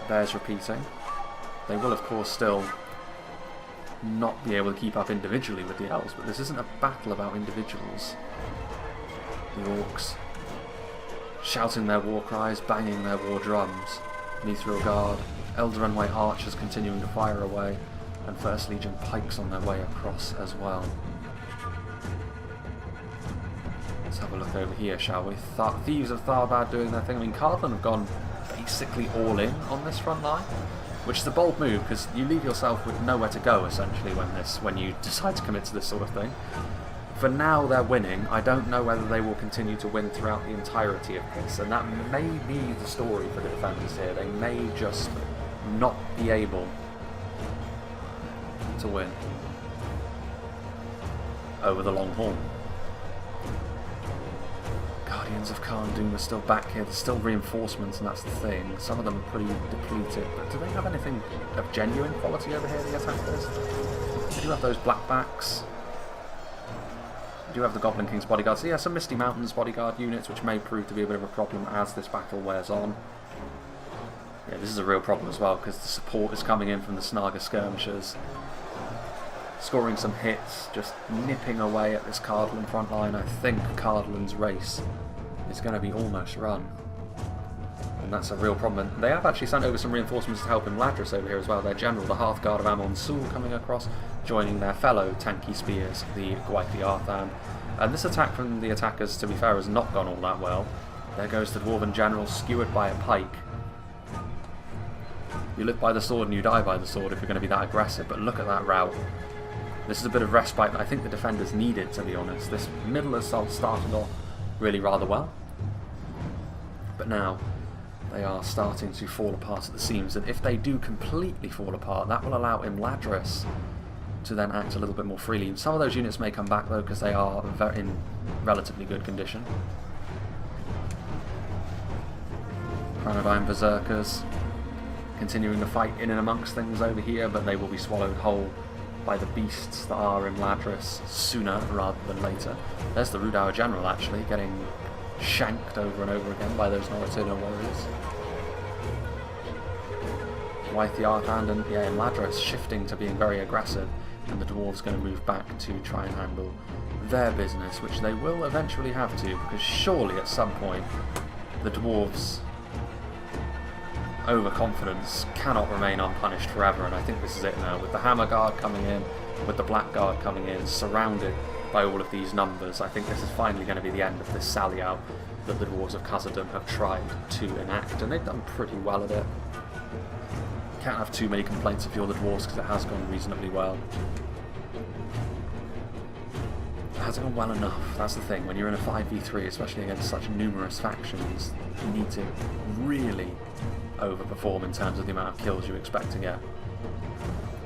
Bears repeating. They will, of course, still not be able to keep up individually with the elves, but this isn't a battle about individuals. The orcs shouting their war cries, banging their war drums. Mithril Guard, Elder Envoy archers continuing to fire away, and 1st Legion pikes on their way across as well. Let's have a look over here, shall we? Thieves of Tharbad doing their thing. I mean, Cardolan have gone basically all in on this front line, which is a bold move because you leave yourself with nowhere to go essentially when you decide to commit to this sort of thing. For now they're winning. I don't know whether they will continue to win throughout the entirety of this, and that may be the story for the defenders here. They may just not be able to win over the long haul. Guardians of CARN DUM are still back here. There's still reinforcements, and that's the thing. Some of them are pretty depleted, but do they have anything of genuine quality over here, the attackers? They do have those blackbacks. They do have the Goblin King's Bodyguard. So yeah, some Misty Mountains Bodyguard units, which may prove to be a bit of a problem as this battle wears on. Yeah, this is a real problem as well, because the support is coming in from the Snaga Skirmishers, scoring some hits, just nipping away at this Cardolan front line. I think Cardolan's race is going to be almost run, and that's a real problem. And they have actually sent over some reinforcements to help Imladris over here as well. Their general, the Hearthguard of Amon Sul, coming across, joining their fellow tanky spears, the Gwaith'i Arthan. And this attack from the attackers, to be fair, has not gone all that well. There goes the Dwarven general, skewered by a pike. You live by the sword and you die by the sword if you're going to be that aggressive, but look at that rout. This is a bit of respite that I think the defenders needed, to be honest. This middle assault started off really rather well, but now they are starting to fall apart at the seams, and if they do completely fall apart, that will allow Imladris to then act a little bit more freely. Some of those units may come back though, because they are in relatively good condition. Crown of Iron Berserkers continuing the fight in and amongst things over here, but they will be swallowed whole by the beasts that are Imladris sooner rather than later. There's the Rhudaur general actually getting shanked over and over again by those Norotino warriors. Wythe the Arthand and Imladris shifting to being very aggressive, and the dwarves going to move back to try and handle their business, which they will eventually have to, because surely at some point the dwarves' overconfidence cannot remain unpunished forever, and I think this is it now, with the Hammer Guard coming in, with the Black Guard coming in, surrounded by all of these numbers. I think this is finally going to be the end of this sally out that the dwarves of Khazad have tried to enact, and they've done pretty well at it. Can't have too many complaints if you're the dwarves, because it has gone reasonably well. It hasn't gone well enough, that's the thing. When you're in a 5v3, especially against such numerous factions, you need to really overperform in terms of the amount of kills you expect to get.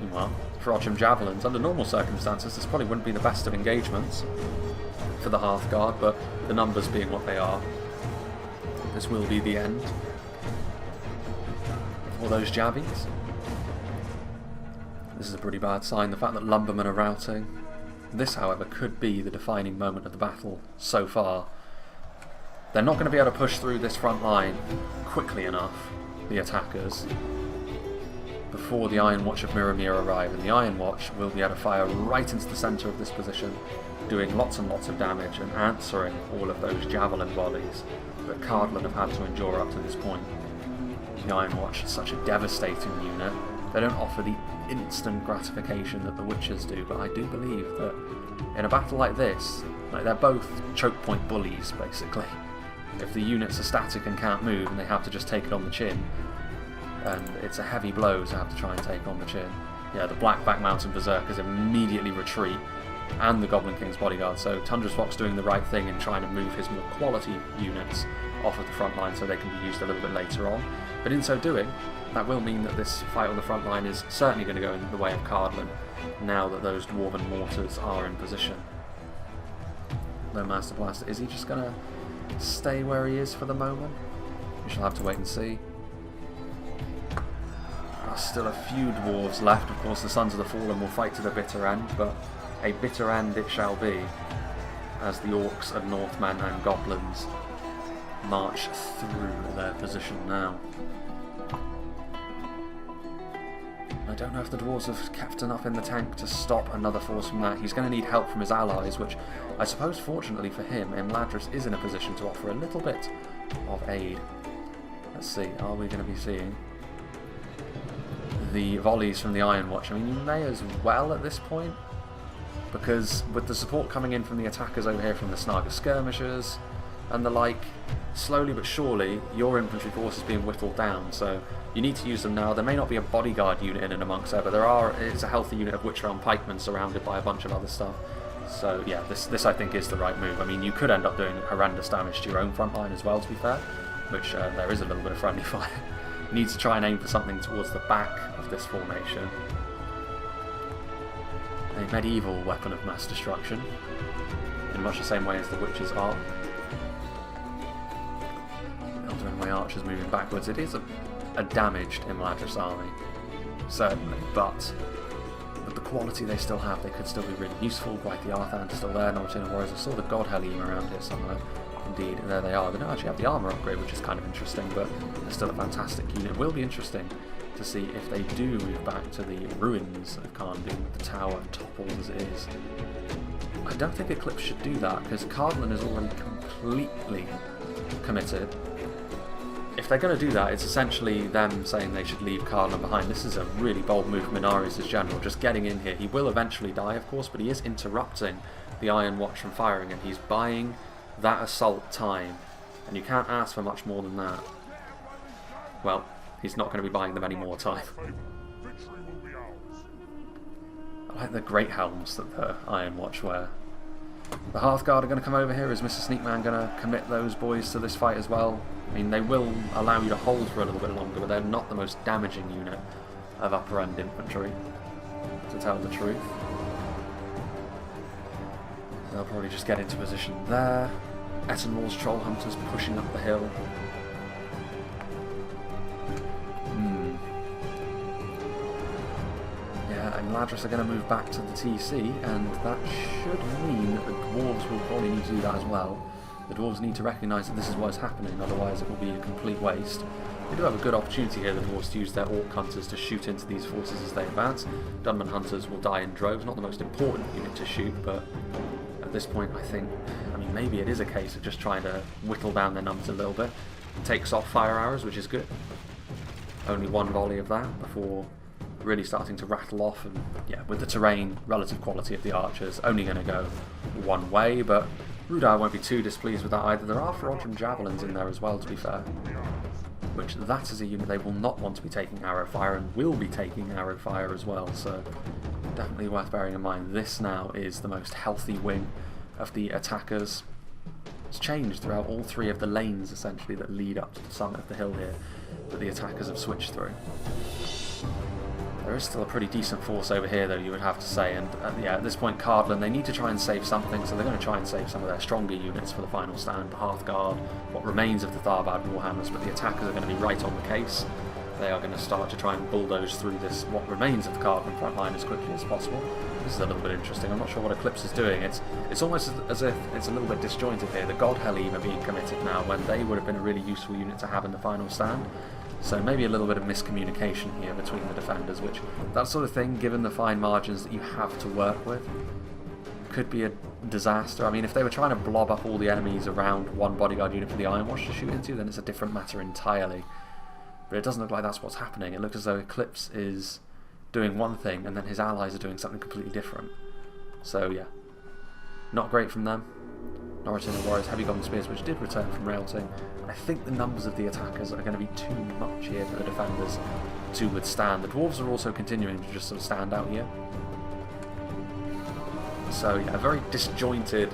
Meanwhile, Reforged Javelins, under normal circumstances, this probably wouldn't be the best of engagements for the Hearthguard, but the numbers being what they are, this will be the end for those Javies. This is a pretty bad sign, the fact that Lumbermen are routing. This, however, could be the defining moment of the battle so far. They're not going to be able to push through this front line quickly enough, the attackers, before the Iron Watch of Miramir arrive, and the Iron Watch will be able to fire right into the centre of this position, doing lots and lots of damage and answering all of those javelin volleys that Cardolan have had to endure up to this point. The Iron Watch is such a devastating unit. They don't offer the instant gratification that the Witchers do, but I do believe that in a battle like this, like, they're both choke point bullies basically. If the units are static and can't move and they have to just take it on the chin, and it's a heavy blow to have to try and take on the chin. Yeah, the Blackback Mountain Berserkers immediately retreat, and the Goblin King's bodyguard, so Tundra's Fox doing the right thing in trying to move his more quality units off of the front line so they can be used a little bit later on. But in so doing, that will mean that this fight on the front line is certainly going to go in the way of Cardolan, now that those Dwarven mortars are in position. No Master Blaster, is he just going to stay where he is for the moment? We shall have to wait and see. Still a few dwarves left. Of course, the Sons of the Fallen will fight to the bitter end, but a bitter end it shall be, as the Orcs and Northmen and Goblins march through their position now. I don't know if the dwarves have kept enough in the tank to stop another force from that. He's going to need help from his allies, which I suppose fortunately for him, Imladris is in a position to offer a little bit of aid. Let's see, are we going to be seeing the volleys from the Iron Watch? I mean, you may as well at this point, because with the support coming in from the attackers over here from the Snaga skirmishers and the like, slowly but surely your infantry force is being whittled down, so you need to use them now. There may not be a bodyguard unit in and amongst there, but it's a healthy unit of Witch Realm pikemen surrounded by a bunch of other stuff. So yeah, this I think is the right move. I mean, you could end up doing horrendous damage to your own front line as well, to be fair, which there is a little bit of friendly fire. You need to try and aim for something towards the back of this formation. A medieval weapon of mass destruction, in much the same way as the Witches are. Elder Enway archers moving backwards. It is a damaged Imladris army, certainly, but with the quality they still have, they could still be really useful. Wythe the Arthand is still there, Norotino Warriors. I saw the God Helene around here somewhere. Indeed, there they are. They don't actually have the armour upgrade, which is kind of interesting, but they're still a fantastic unit. It will be interesting to see if they do move back to the ruins of CARN DUM with the tower toppled as it is. I don't think Eclipse should do that, because Cardolan is already completely committed. If they're going to do that, it's essentially them saying they should leave Cardolan behind. This is a really bold move from Inarius' general, just getting in here. He will eventually die, of course, but he is interrupting the Iron Watch from firing, and he's buying that assault time, and you can't ask for much more than that. Well, he's not going to be buying them any more time. I like the great helms that the Iron Watch wear. The Hearthguard are going to come over here. Is Mr. Sneakman going to commit those boys to this fight as well? I mean, they will allow you to hold for a little bit longer, but they're not the most damaging unit of upper end infantry, to tell the truth. They'll probably just get into position there. Ettenwall's Troll Hunters pushing up the hill. Yeah, Imladris are going to move back to the TC, and that should mean that the Dwarves will probably need to do that as well. The Dwarves need to recognise that this is what is happening, otherwise it will be a complete waste. They do have a good opportunity here, the Dwarves, to use their Orc Hunters to shoot into these forces as they advance. Dunman Hunters will die in droves, not the most important unit to shoot, but at this point I think, I mean, maybe it is a case of just trying to whittle down their numbers a little bit. Takes off fire arrows, which is good. Only one volley of that before really starting to rattle off, and yeah, with the terrain, relative quality of the archers, only going to go one way, but Rhudaur won't be too displeased with that either. There are Ferodrum Javelins in there as well, to be fair, which that is a unit they will not want to be taking arrow fire, and will be taking arrow fire as well, so definitely worth bearing in mind. This now is the most healthy wing of the attackers. It's changed throughout all three of the lanes, essentially, that lead up to the summit of the hill here, that the attackers have switched through. There is still a pretty decent force over here, though, you would have to say, and yeah, at this point Cardolan, they need to try and save something, so they're going to try and save some of their stronger units for the final stand, the Hearthguard, what remains of the Tharbad Warhammers, but the attackers are going to be right on the case. They are going to start to try and bulldoze through this, what remains of the Cardolan front line, as quickly as possible. This is a little bit interesting. I'm not sure what Eclipse is doing. It's almost as if it's a little bit disjointed here. The God Helene are being committed now, when they would have been a really useful unit to have in the final stand. So maybe a little bit of miscommunication here between the defenders, which, that sort of thing, given the fine margins that you have to work with, could be a disaster. I mean, if they were trying to blob up all the enemies around one bodyguard unit for the Iron Watch to shoot into, then it's a different matter entirely. But it doesn't look like that's what's happening. It looks as though Eclipse is doing one thing, and then his allies are doing something completely different. So yeah, not great from them. Norriton and Warriors Heavy Golden Spears, which did return from Railting. I think the numbers of the attackers are going to be too much here for the defenders to withstand. The Dwarves are also continuing to just sort of stand out here. So yeah, a very disjointed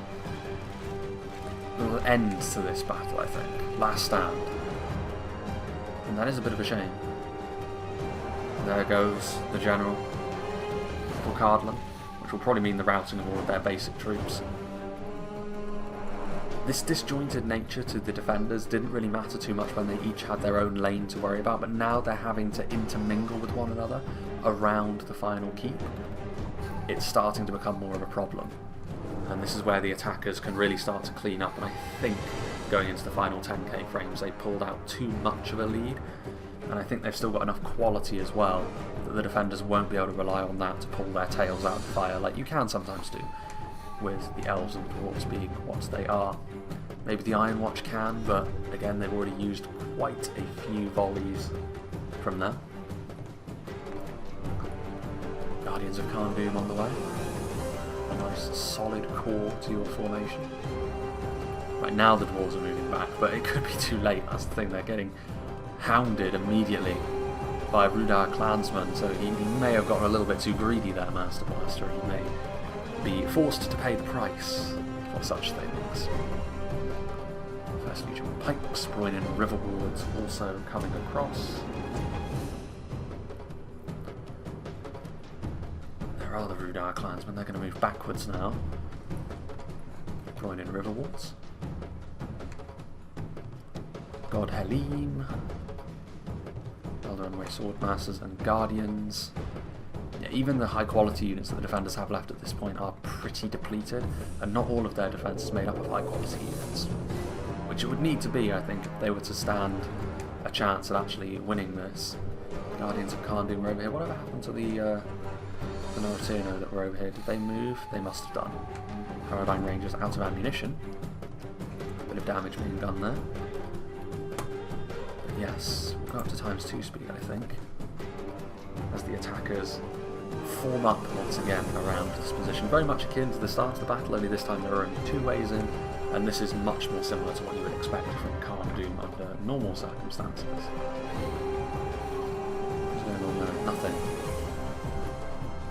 little end to this battle, I think. Last stand. And that is a bit of a shame. There goes the General for Cardolan, which will probably mean the routing of all of their basic troops. This disjointed nature to the defenders didn't really matter too much when they each had their own lane to worry about, but now they're having to intermingle with one another around the final keep. It's starting to become more of a problem, and this is where the attackers can really start to clean up, and I think going into the final 10k frames they pulled out too much of a lead, and I think they've still got enough quality as well that the defenders won't be able to rely on that to pull their tails out of the fire like you can sometimes do with the elves and dwarves being what they are. Maybe the Iron Watch can, but again they've already used quite a few volleys from them. Guardians of CARN DUM on the way. A nice solid core to your formation. Right now the dwarves are moving back, but it could be too late, that's the thing. They're getting hounded immediately by Rhudaur clansmen, so he may have gotten a little bit too greedy there, Master Blaster. He may be forced to pay the price for such things. First Legion Pikes, Broinen Riverwards also coming across. There are the Rhudaur clansmen, they're going to move backwards now. Broinen Riverwards. God Helene. Elder Runway Swordmasters and Guardians. Yeah, even the high quality units that the defenders have left at this point are pretty depleted, and not all of their defence is made up of high quality units, which it would need to be, I think, if they were to stand a chance at actually winning this. Guardians of CARN DUM were over here. Whatever happened to the Norritino that were over here? Did they move? They must have done. Paradigm Rangers out of ammunition. Bit of damage being done there. But yes, we'll go up to ×2 speed, I think, as the attackers form up once again around this position. Very much akin to the start of the battle, only this time there are only 2 ways in, and this is much more similar to what you would expect from CARN DUM under normal circumstances. What's going on there? Nothing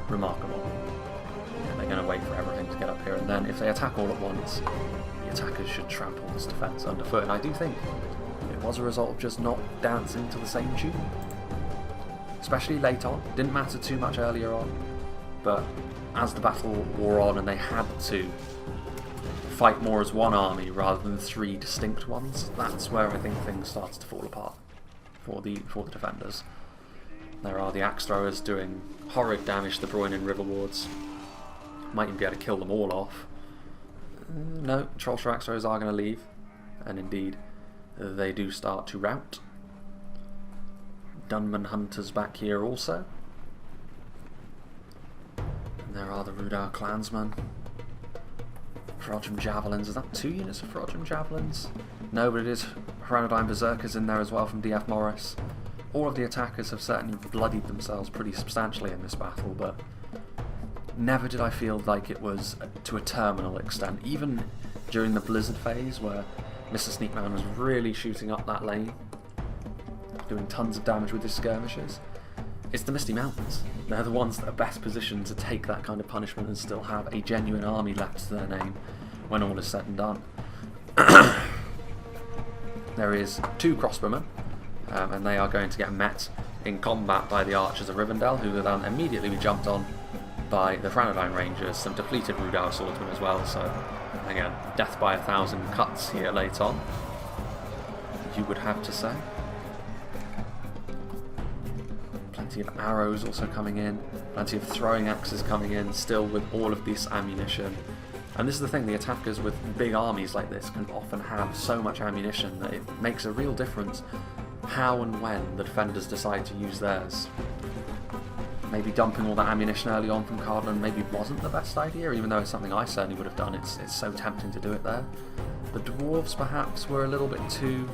remarkable. Yeah, they're going to wait for everything to get up here, and then if they attack all at once, the attackers should trample this defence underfoot. And I do think it was a result of just not dancing to the same tune. Especially late on. Didn't matter too much earlier on, but as the battle wore on and they had to fight more as one army rather than three distinct ones, that's where I think things started to fall apart for the defenders. There are the axe throwers doing horrid damage to the Broinen river wards. Might even be able to kill them all off. No, Trollshire axe throwers are going to leave, and indeed they do start to rout. Dunman hunters back here also. And there are the Rhudaur clansmen. Frodgem javelins. Is that 2 units of Frodgem javelins? No, but it is Rhudaur berserkers in there as well from DF Morris. All of the attackers have certainly bloodied themselves pretty substantially in this battle, but never did I feel like it was to a terminal extent. Even during the blizzard phase, where Mr. Sneakman was really shooting up that lane, doing tons of damage with his skirmishes, it's the Misty Mountains. They're the ones that are best positioned to take that kind of punishment and still have a genuine army left to their name when all is said and done. There is 2 crossbowmen, and they are going to get met in combat by the archers of Rivendell, who will then immediately be jumped on by the Franodine Rangers, some depleted Rhudaur swordsmen as well, so again, death by 1,000 cuts here late on, you would have to say. Plenty of arrows also coming in, plenty of throwing axes coming in, still with all of this ammunition. And this is the thing, the attackers with big armies like this can often have so much ammunition that it makes a real difference how and when the defenders decide to use theirs. Maybe dumping all that ammunition early on from Cardolan maybe wasn't the best idea, even though it's something I certainly would have done. It's so tempting to do it there. The dwarves perhaps were a little bit too...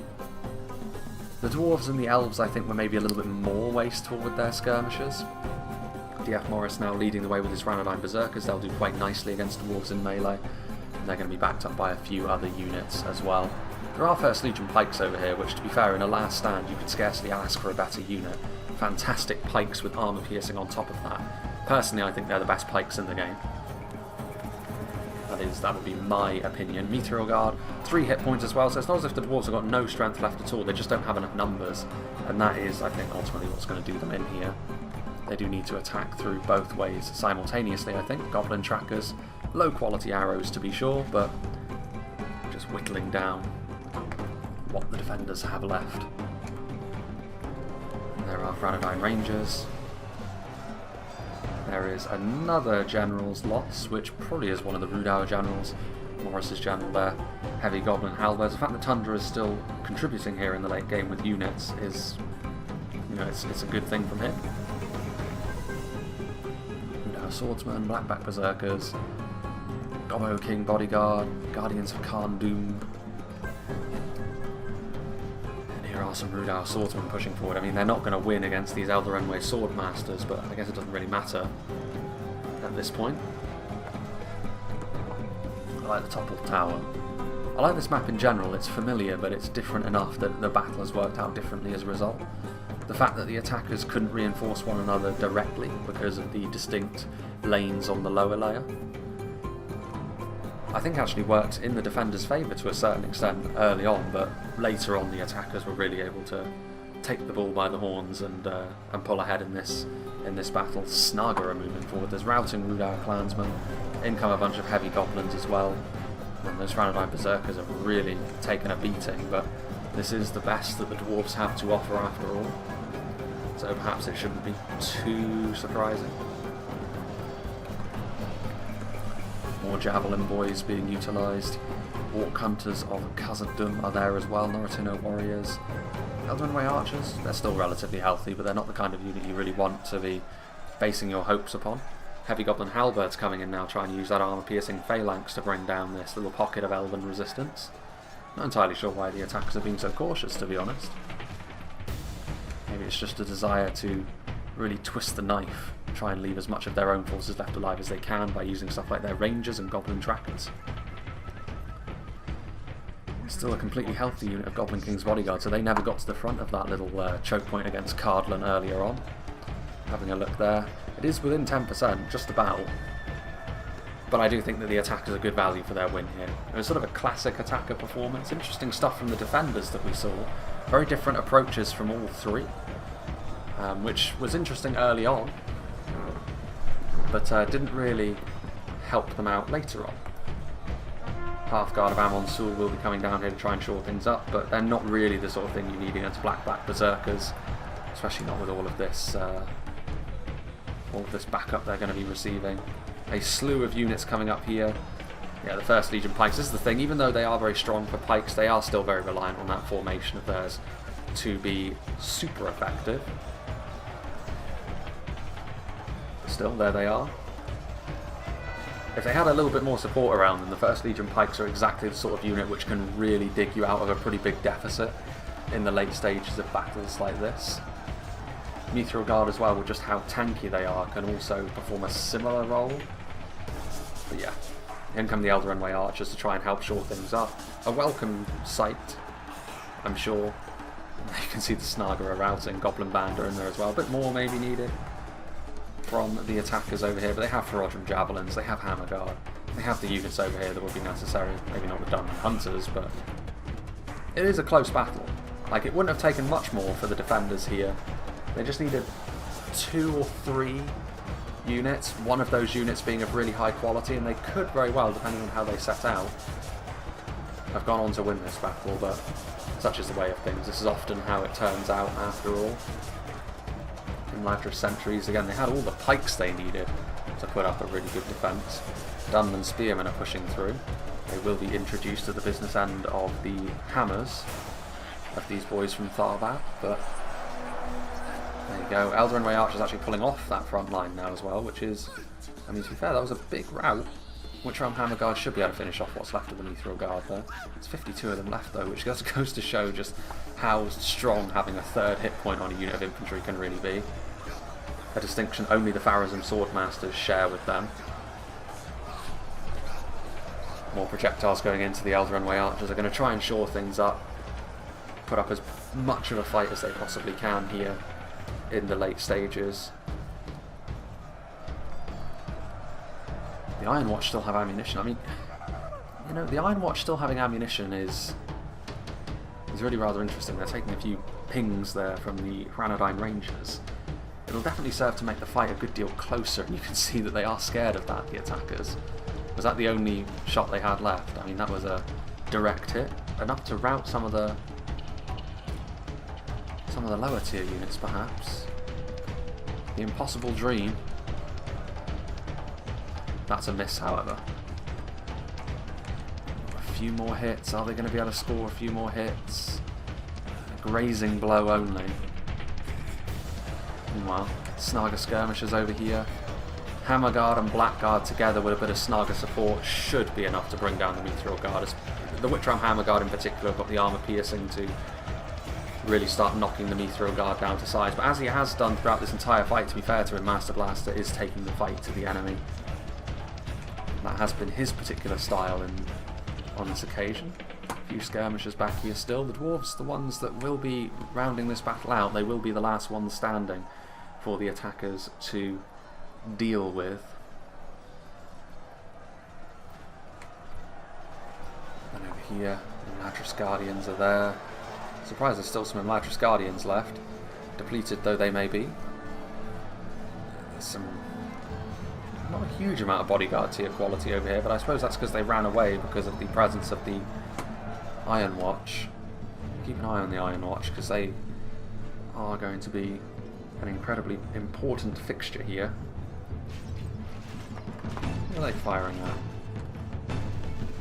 The dwarves and the elves I think were maybe a little bit more wasteful with their skirmishers. DF Morris now leading the way with his Ranadine berserkers. They'll do quite nicely against dwarves in melee, and they're going to be backed up by a few other units as well. There are First Legion pikes over here, which to be fair, in a last stand you could scarcely ask for a better unit. Fantastic pikes with armour piercing on top of that. Personally, I think they're the best pikes in the game. That would be my opinion. Meteor Guard, 3 hit points as well, so it's not as if the dwarves have got no strength left at all, they just don't have enough numbers, and that is, I think, ultimately what's going to do them in here. They do need to attack through both ways simultaneously, I think. Goblin trackers, low quality arrows to be sure, but just whittling down what the defenders have left. And there are Franodine Rangers. There is another general's loss, which probably is one of the Rhudaur generals, Morris's general there, heavy goblin halberds. The fact that Tundra is still contributing here in the late game with units is, you know, it's a good thing from him. Rhudaur swordsmen, blackback berserkers, Gobbo King bodyguard, guardians of CARN DUM. Here are some Rhudaur swordsmen pushing forward. I mean, they're not going to win against these Elder Renway swordmasters, but I guess it doesn't really matter at this point. I like the toppled tower. I like this map in general. It's familiar, but it's different enough that the battle has worked out differently as a result. The fact that the attackers couldn't reinforce one another directly because of the distinct lanes on the lower layer, I think actually worked in the defenders' favour to a certain extent early on, but later on the attackers were really able to take the bull by the horns and pull ahead in this battle. Snagger are moving forward. There's routing Rhudaur clansmen. In come a bunch of heavy goblins as well. And those Ranadine berserkers have really taken a beating, but this is the best that the dwarves have to offer after all. So perhaps it shouldn't be too surprising. More javelin boys being utilised. Orc hunters of Khazad are there as well. Norotino warriors. Elder Renway archers, they're still relatively healthy, but they're not the kind of unit you really want to be basing your hopes upon. Heavy goblin halberds coming in now, trying to use that armour-piercing phalanx to bring down this little pocket of elven resistance. Not entirely sure why the attackers are being so cautious, to be honest. Maybe it's just a desire to really twist the knife, try and leave as much of their own forces left alive as they can by using stuff like their rangers and goblin trackers. Still a completely healthy unit of Goblin King's bodyguard, so they never got to the front of that little choke point against Cardolan earlier on. Having a look there, it is within 10%, just about. but I do think that the attackers are good value for their win here. It was sort of a classic attacker performance. Interesting stuff from the defenders that we saw. Very different approaches from all three, which was interesting early on, but didn't really help them out later on. Half-guard of Amon Sul will be coming down here to try and shore things up, but they're not really the sort of thing you need against Black Berserkers, especially not with all of this backup they're going to be receiving. A slew of units coming up here. Yeah, the 1st Legion Pikes. This is the thing, even though they are very strong for pikes, they are still very reliant on that formation of theirs to be super effective. But still, there they are. If they had a little bit more support around them, the 1st Legion Pikes are exactly the sort of unit which can really dig you out of a pretty big deficit in the late stages of battles like this. Mithril Guard as well, with just how tanky they are, can also perform a similar role. But yeah, in come the Elder Runway Archers to try and help shore things up. A welcome sight, I'm sure. You can see the Snaga routing, Goblin Band are in there as well. A bit more maybe needed from the attackers over here, but they have Ferodrum Javelins, they have Hammer Guard, they have the units over here that would be necessary. Maybe not the Dunman Hunters, but it is a close battle. Like, it wouldn't have taken much more for the defenders here. They just needed 2 or 3 units, one of those units being of really high quality, and they could very well, depending on how they set out, have gone on to win this battle, but such is the way of things. This is often how it turns out after all. Imladris sentries, again, they had all the pikes they needed to put up a really good defence. Dunman Spearmen are pushing through. They will be introduced to the business end of the hammers of these boys from Tharbat, but there you go. Elder Runway Archers actually pulling off that front line now as well, which is, I mean, to be fair, that was a big rout. Which Hammer Guard should be able to finish off what's left of the Mithril Guard there. There's 52 of them left though, which just goes to show just how strong having a 3rd hit point on a unit of infantry can really be. A distinction only the Pharazim Swordmasters share with them. More projectiles going into the Elder Runway Archers. Are going to try and shore things up, put up as much of a fight as they possibly can here in the late stages. The Iron Watch still have ammunition. I mean, you know, the Iron Watch still having ammunition is really rather interesting. They're taking a few pings there from the Ranodyne Rangers. It'll definitely serve to make the fight a good deal closer, and you can see that they are scared of that, the attackers. Was that the only shot they had left? I mean, that was a direct hit, enough to rout some of the lower tier units perhaps. The Impossible Dream. That's a miss, however. A few more hits. Are they going to be able to score a few more hits? A grazing blow only. Meanwhile, Snaga Skirmishers over here. Hammer Guard and Blackguard together with a bit of Snaga support should be enough to bring down the Mithril Guard. The Witchram Hammer Guard in particular have got the armour piercing to really start knocking the Mithril Guard down to size. But as he has done throughout this entire fight, to be fair to him, Master Blaster is taking the fight to the enemy. That has been his particular style on this occasion. A few skirmishers back here still. The dwarves, the ones that will be rounding this battle out, they will be the last ones standing for the attackers to deal with. And over here, the Imladris Guardians are there. Surprised there's still some Imladris Guardians left, depleted though they may be. There's not a huge amount of bodyguard tier quality over here, but I suppose that's because they ran away because of the presence of the Iron Watch. Keep an eye on the Iron Watch because they are going to be an incredibly important fixture here. Where are they firing at?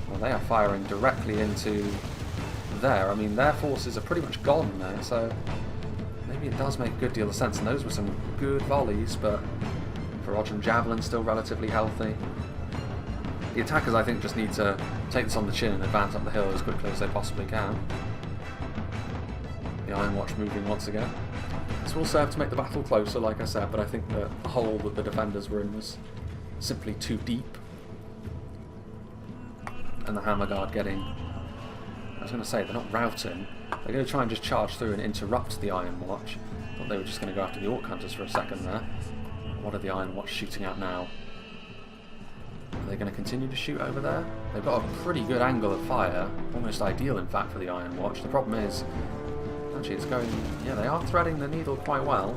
Well, they are firing directly into there. I mean, their forces are pretty much gone there, so maybe it does make a good deal of sense. And those were some good volleys, but Ferodrum Javelin still relatively healthy. The attackers, I think, just need to take this on the chin and advance up the hill as quickly as they possibly can. The Iron Watch moving once again. This will serve to make the battle closer, like I said, but I think that the hole that the defenders were in was simply too deep. And the Hammer Guard getting... I was going to say, they're not routing. They're going to try and just charge through and interrupt the Iron Watch. I thought they were just going to go after the Orc Hunters for a second there. What are the Iron Watch shooting at now? Are they going to continue to shoot over there? They've got a pretty good angle of fire, almost ideal in fact for the Iron Watch. The problem is, actually it's going, yeah, they are threading the needle quite well.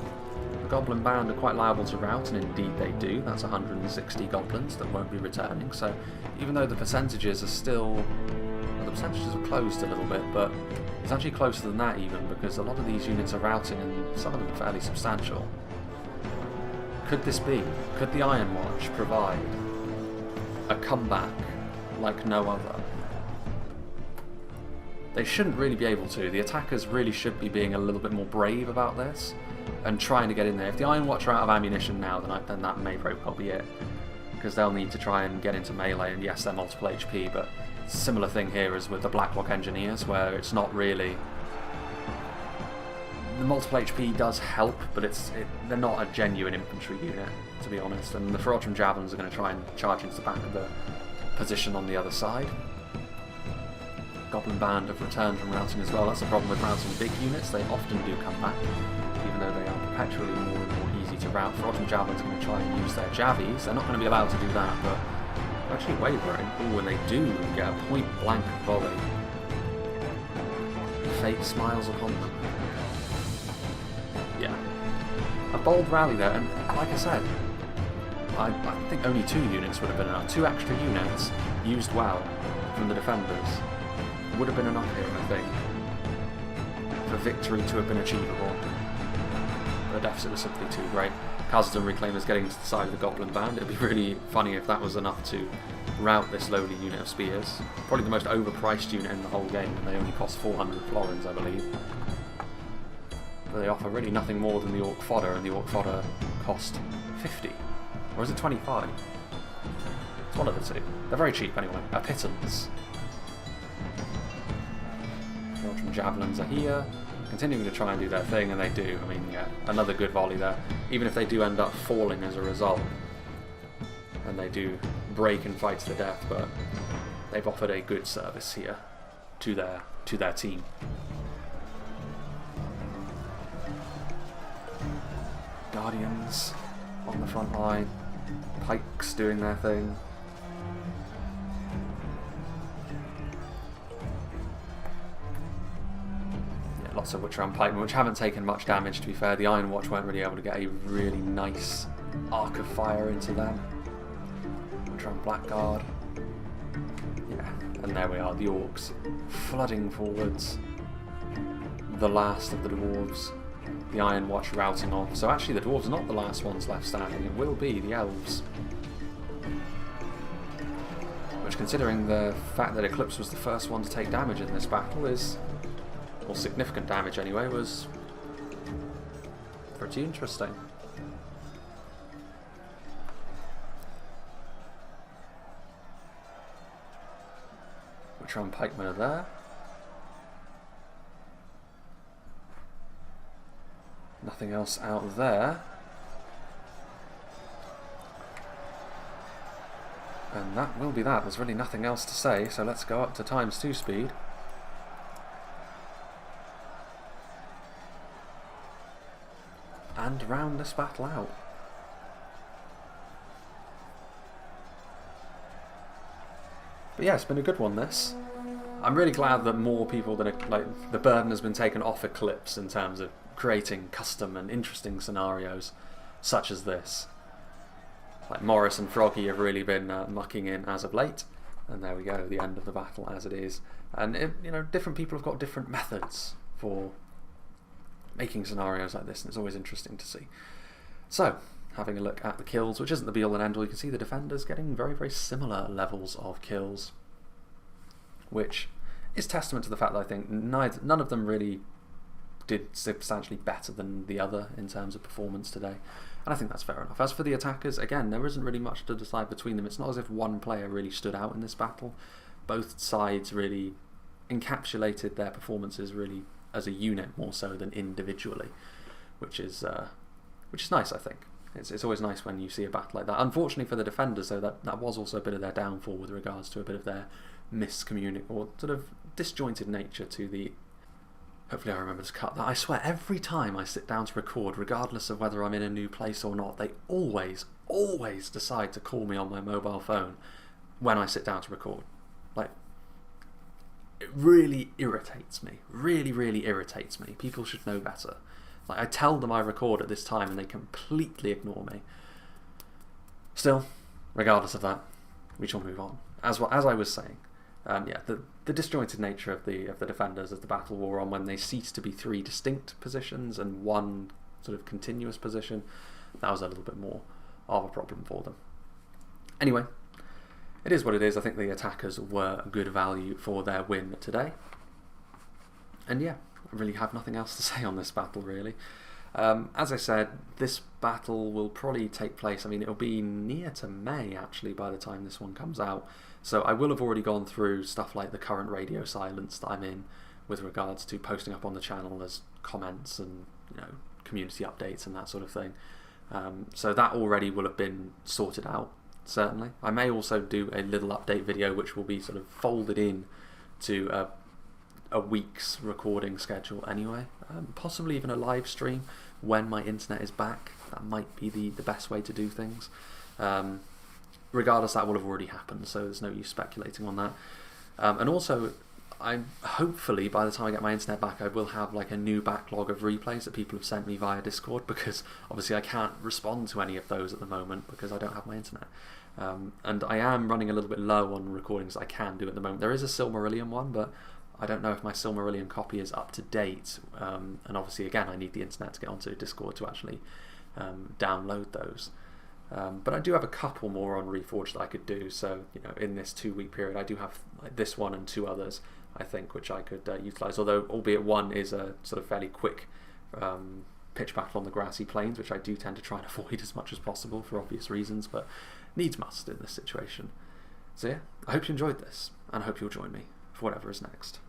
The Goblin Band are quite liable to rout, and indeed they do. That's 160 goblins that won't be returning, so even though the percentages are still, well, the percentages have closed a little bit, but it's actually closer than that even, because a lot of these units are routing and some of them are fairly substantial. Could this be? Could the Iron Watch provide a comeback like no other? They shouldn't really be able to. The attackers really should be being a little bit more brave about this and trying to get in there. If the Iron Watch are out of ammunition now, then that may very well be it, because they'll need to try and get into melee, and yes, they're multiple HP, but similar thing here as with the Blacklock Engineers, where it's not really... The multiple HP does help, but they're not a genuine infantry unit, to be honest, and the Ferocious Javelins are going to try and charge into the back of the position on the other side. Goblin Band have returned from routing as well. That's the problem with routing big units, they often do come back, even though they are perpetually more and more easy to rout. Ferocious Javelins are going to try and use their Javies. They're not going to be allowed to do that, but they're actually wavering. Ooh, and they do get a point-blank volley. Fate smiles upon them. Yeah. A bold rally there, and like I said, I think only 2 units would have been enough. 2 extra units, used well, from the defenders, would have been enough here, I think, for victory to have been achievable. The deficit was simply too great. Khazad and Reclaimers getting to the side of the Goblin Band. It would be really funny if that was enough to rout this lowly unit of spears. Probably the most overpriced unit in the whole game, and they only cost 400 florins, I believe. But they offer really nothing more than the Orc Fodder, and the Orc Fodder cost 50. Or is it 25? It's one of the two. They're very cheap anyway. A pittance. Belgian Javelins are here, continuing to try and do their thing, and they do. I mean, yeah, another good volley there. Even if they do end up falling as a result, and they do break and fight to the death, but they've offered a good service here to their team. Guardians on the front line, Pikes doing their thing. Yeah, lots of which are on pikemen, which haven't taken much damage, to be fair. The Iron Watch weren't really able to get a really nice arc of fire into them. Which are on Blackguard. Yeah, and there we are, the Orcs flooding forwards. The last of the Dwarves. The Iron Watch routing off. So actually the Dwarves are not the last ones left standing, it will be the Elves. Which, considering the fact that Eclipse was the first one to take damage in this battle, is, or significant damage anyway, was pretty interesting. Which on pikemen are there. Nothing else out there. And that will be that. There's really nothing else to say, so let's go up to ×2 speed. And round this battle out. But yeah, it's been a good one, this. I'm really glad that more people than like the burden has been taken off Eclipse in terms of creating custom and interesting scenarios such as this. Like Morris and Froggy have really been mucking in as of late, and there we go, the end of the battle as it is. And you know, different people have got different methods for making scenarios like this, and it's always interesting to see. So, having a look at the kills, which isn't the be-all and end-all, you can see the defenders getting very, very similar levels of kills, which is testament to the fact that I think none of them really did substantially better than the other in terms of performance today, and I think that's fair enough. As for the attackers, again, there isn't really much to decide between them. It's not as if one player really stood out in this battle. Both sides really encapsulated their performances really as a unit more so than individually, which is nice, I think. It's always nice when you see a battle like that. Unfortunately for the defenders, though, that was also a bit of their downfall with regards to a bit of their miscommunication or sort of disjointed nature to the Hopefully I remember to cut that. I swear, every time I sit down to record, regardless of whether I'm in a new place or not, they always decide to call me on my mobile phone when I sit down to record. Like, it really irritates me. Really irritates me. People should know better. Like, I tell them I record at this time and they completely ignore me. Still, regardless of that, we shall move on. As I was saying, the disjointed nature of the defenders as the battle wore on, when they ceased to be three distinct positions and one sort of continuous position, that was a little bit more of a problem for them. Anyway, it is what it is. I think the attackers were good value for their win today. And yeah, I really have nothing else to say on this battle, really. As I said, this battle will probably take place, I mean, it'll be near to May, actually, by the time this one comes out. So I will have already gone through stuff like the current radio silence that I'm in with regards to posting up on the channel as comments and, you know, community updates and that sort of thing. So that already will have been sorted out, certainly. I may also do a little update video which will be sort of folded in to a week's recording schedule anyway. Possibly even a live stream when my internet is back. That might be the best way to do things. Regardless, that will have already happened, so there's no use speculating on that. And also, hopefully by the time I get my internet back, I will have like a new backlog of replays that people have sent me via Discord, because obviously I can't respond to any of those at the moment because I don't have my internet. And I am running a little bit low on recordings I can do at the moment. There is a Silmarillion one, but I don't know if my Silmarillion copy is up to date. And obviously, again, I need the internet to get onto Discord to actually download those. But I do have a couple more on Reforged that I could do. So, you know, in this 2-week period, I do have like this one and 2 others, I think, which I could utilise. Although, albeit one is a sort of fairly quick pitch battle on the grassy plains, which I do tend to try and avoid as much as possible for obvious reasons, but needs must in this situation. So yeah, I hope you enjoyed this, and I hope you'll join me for whatever is next.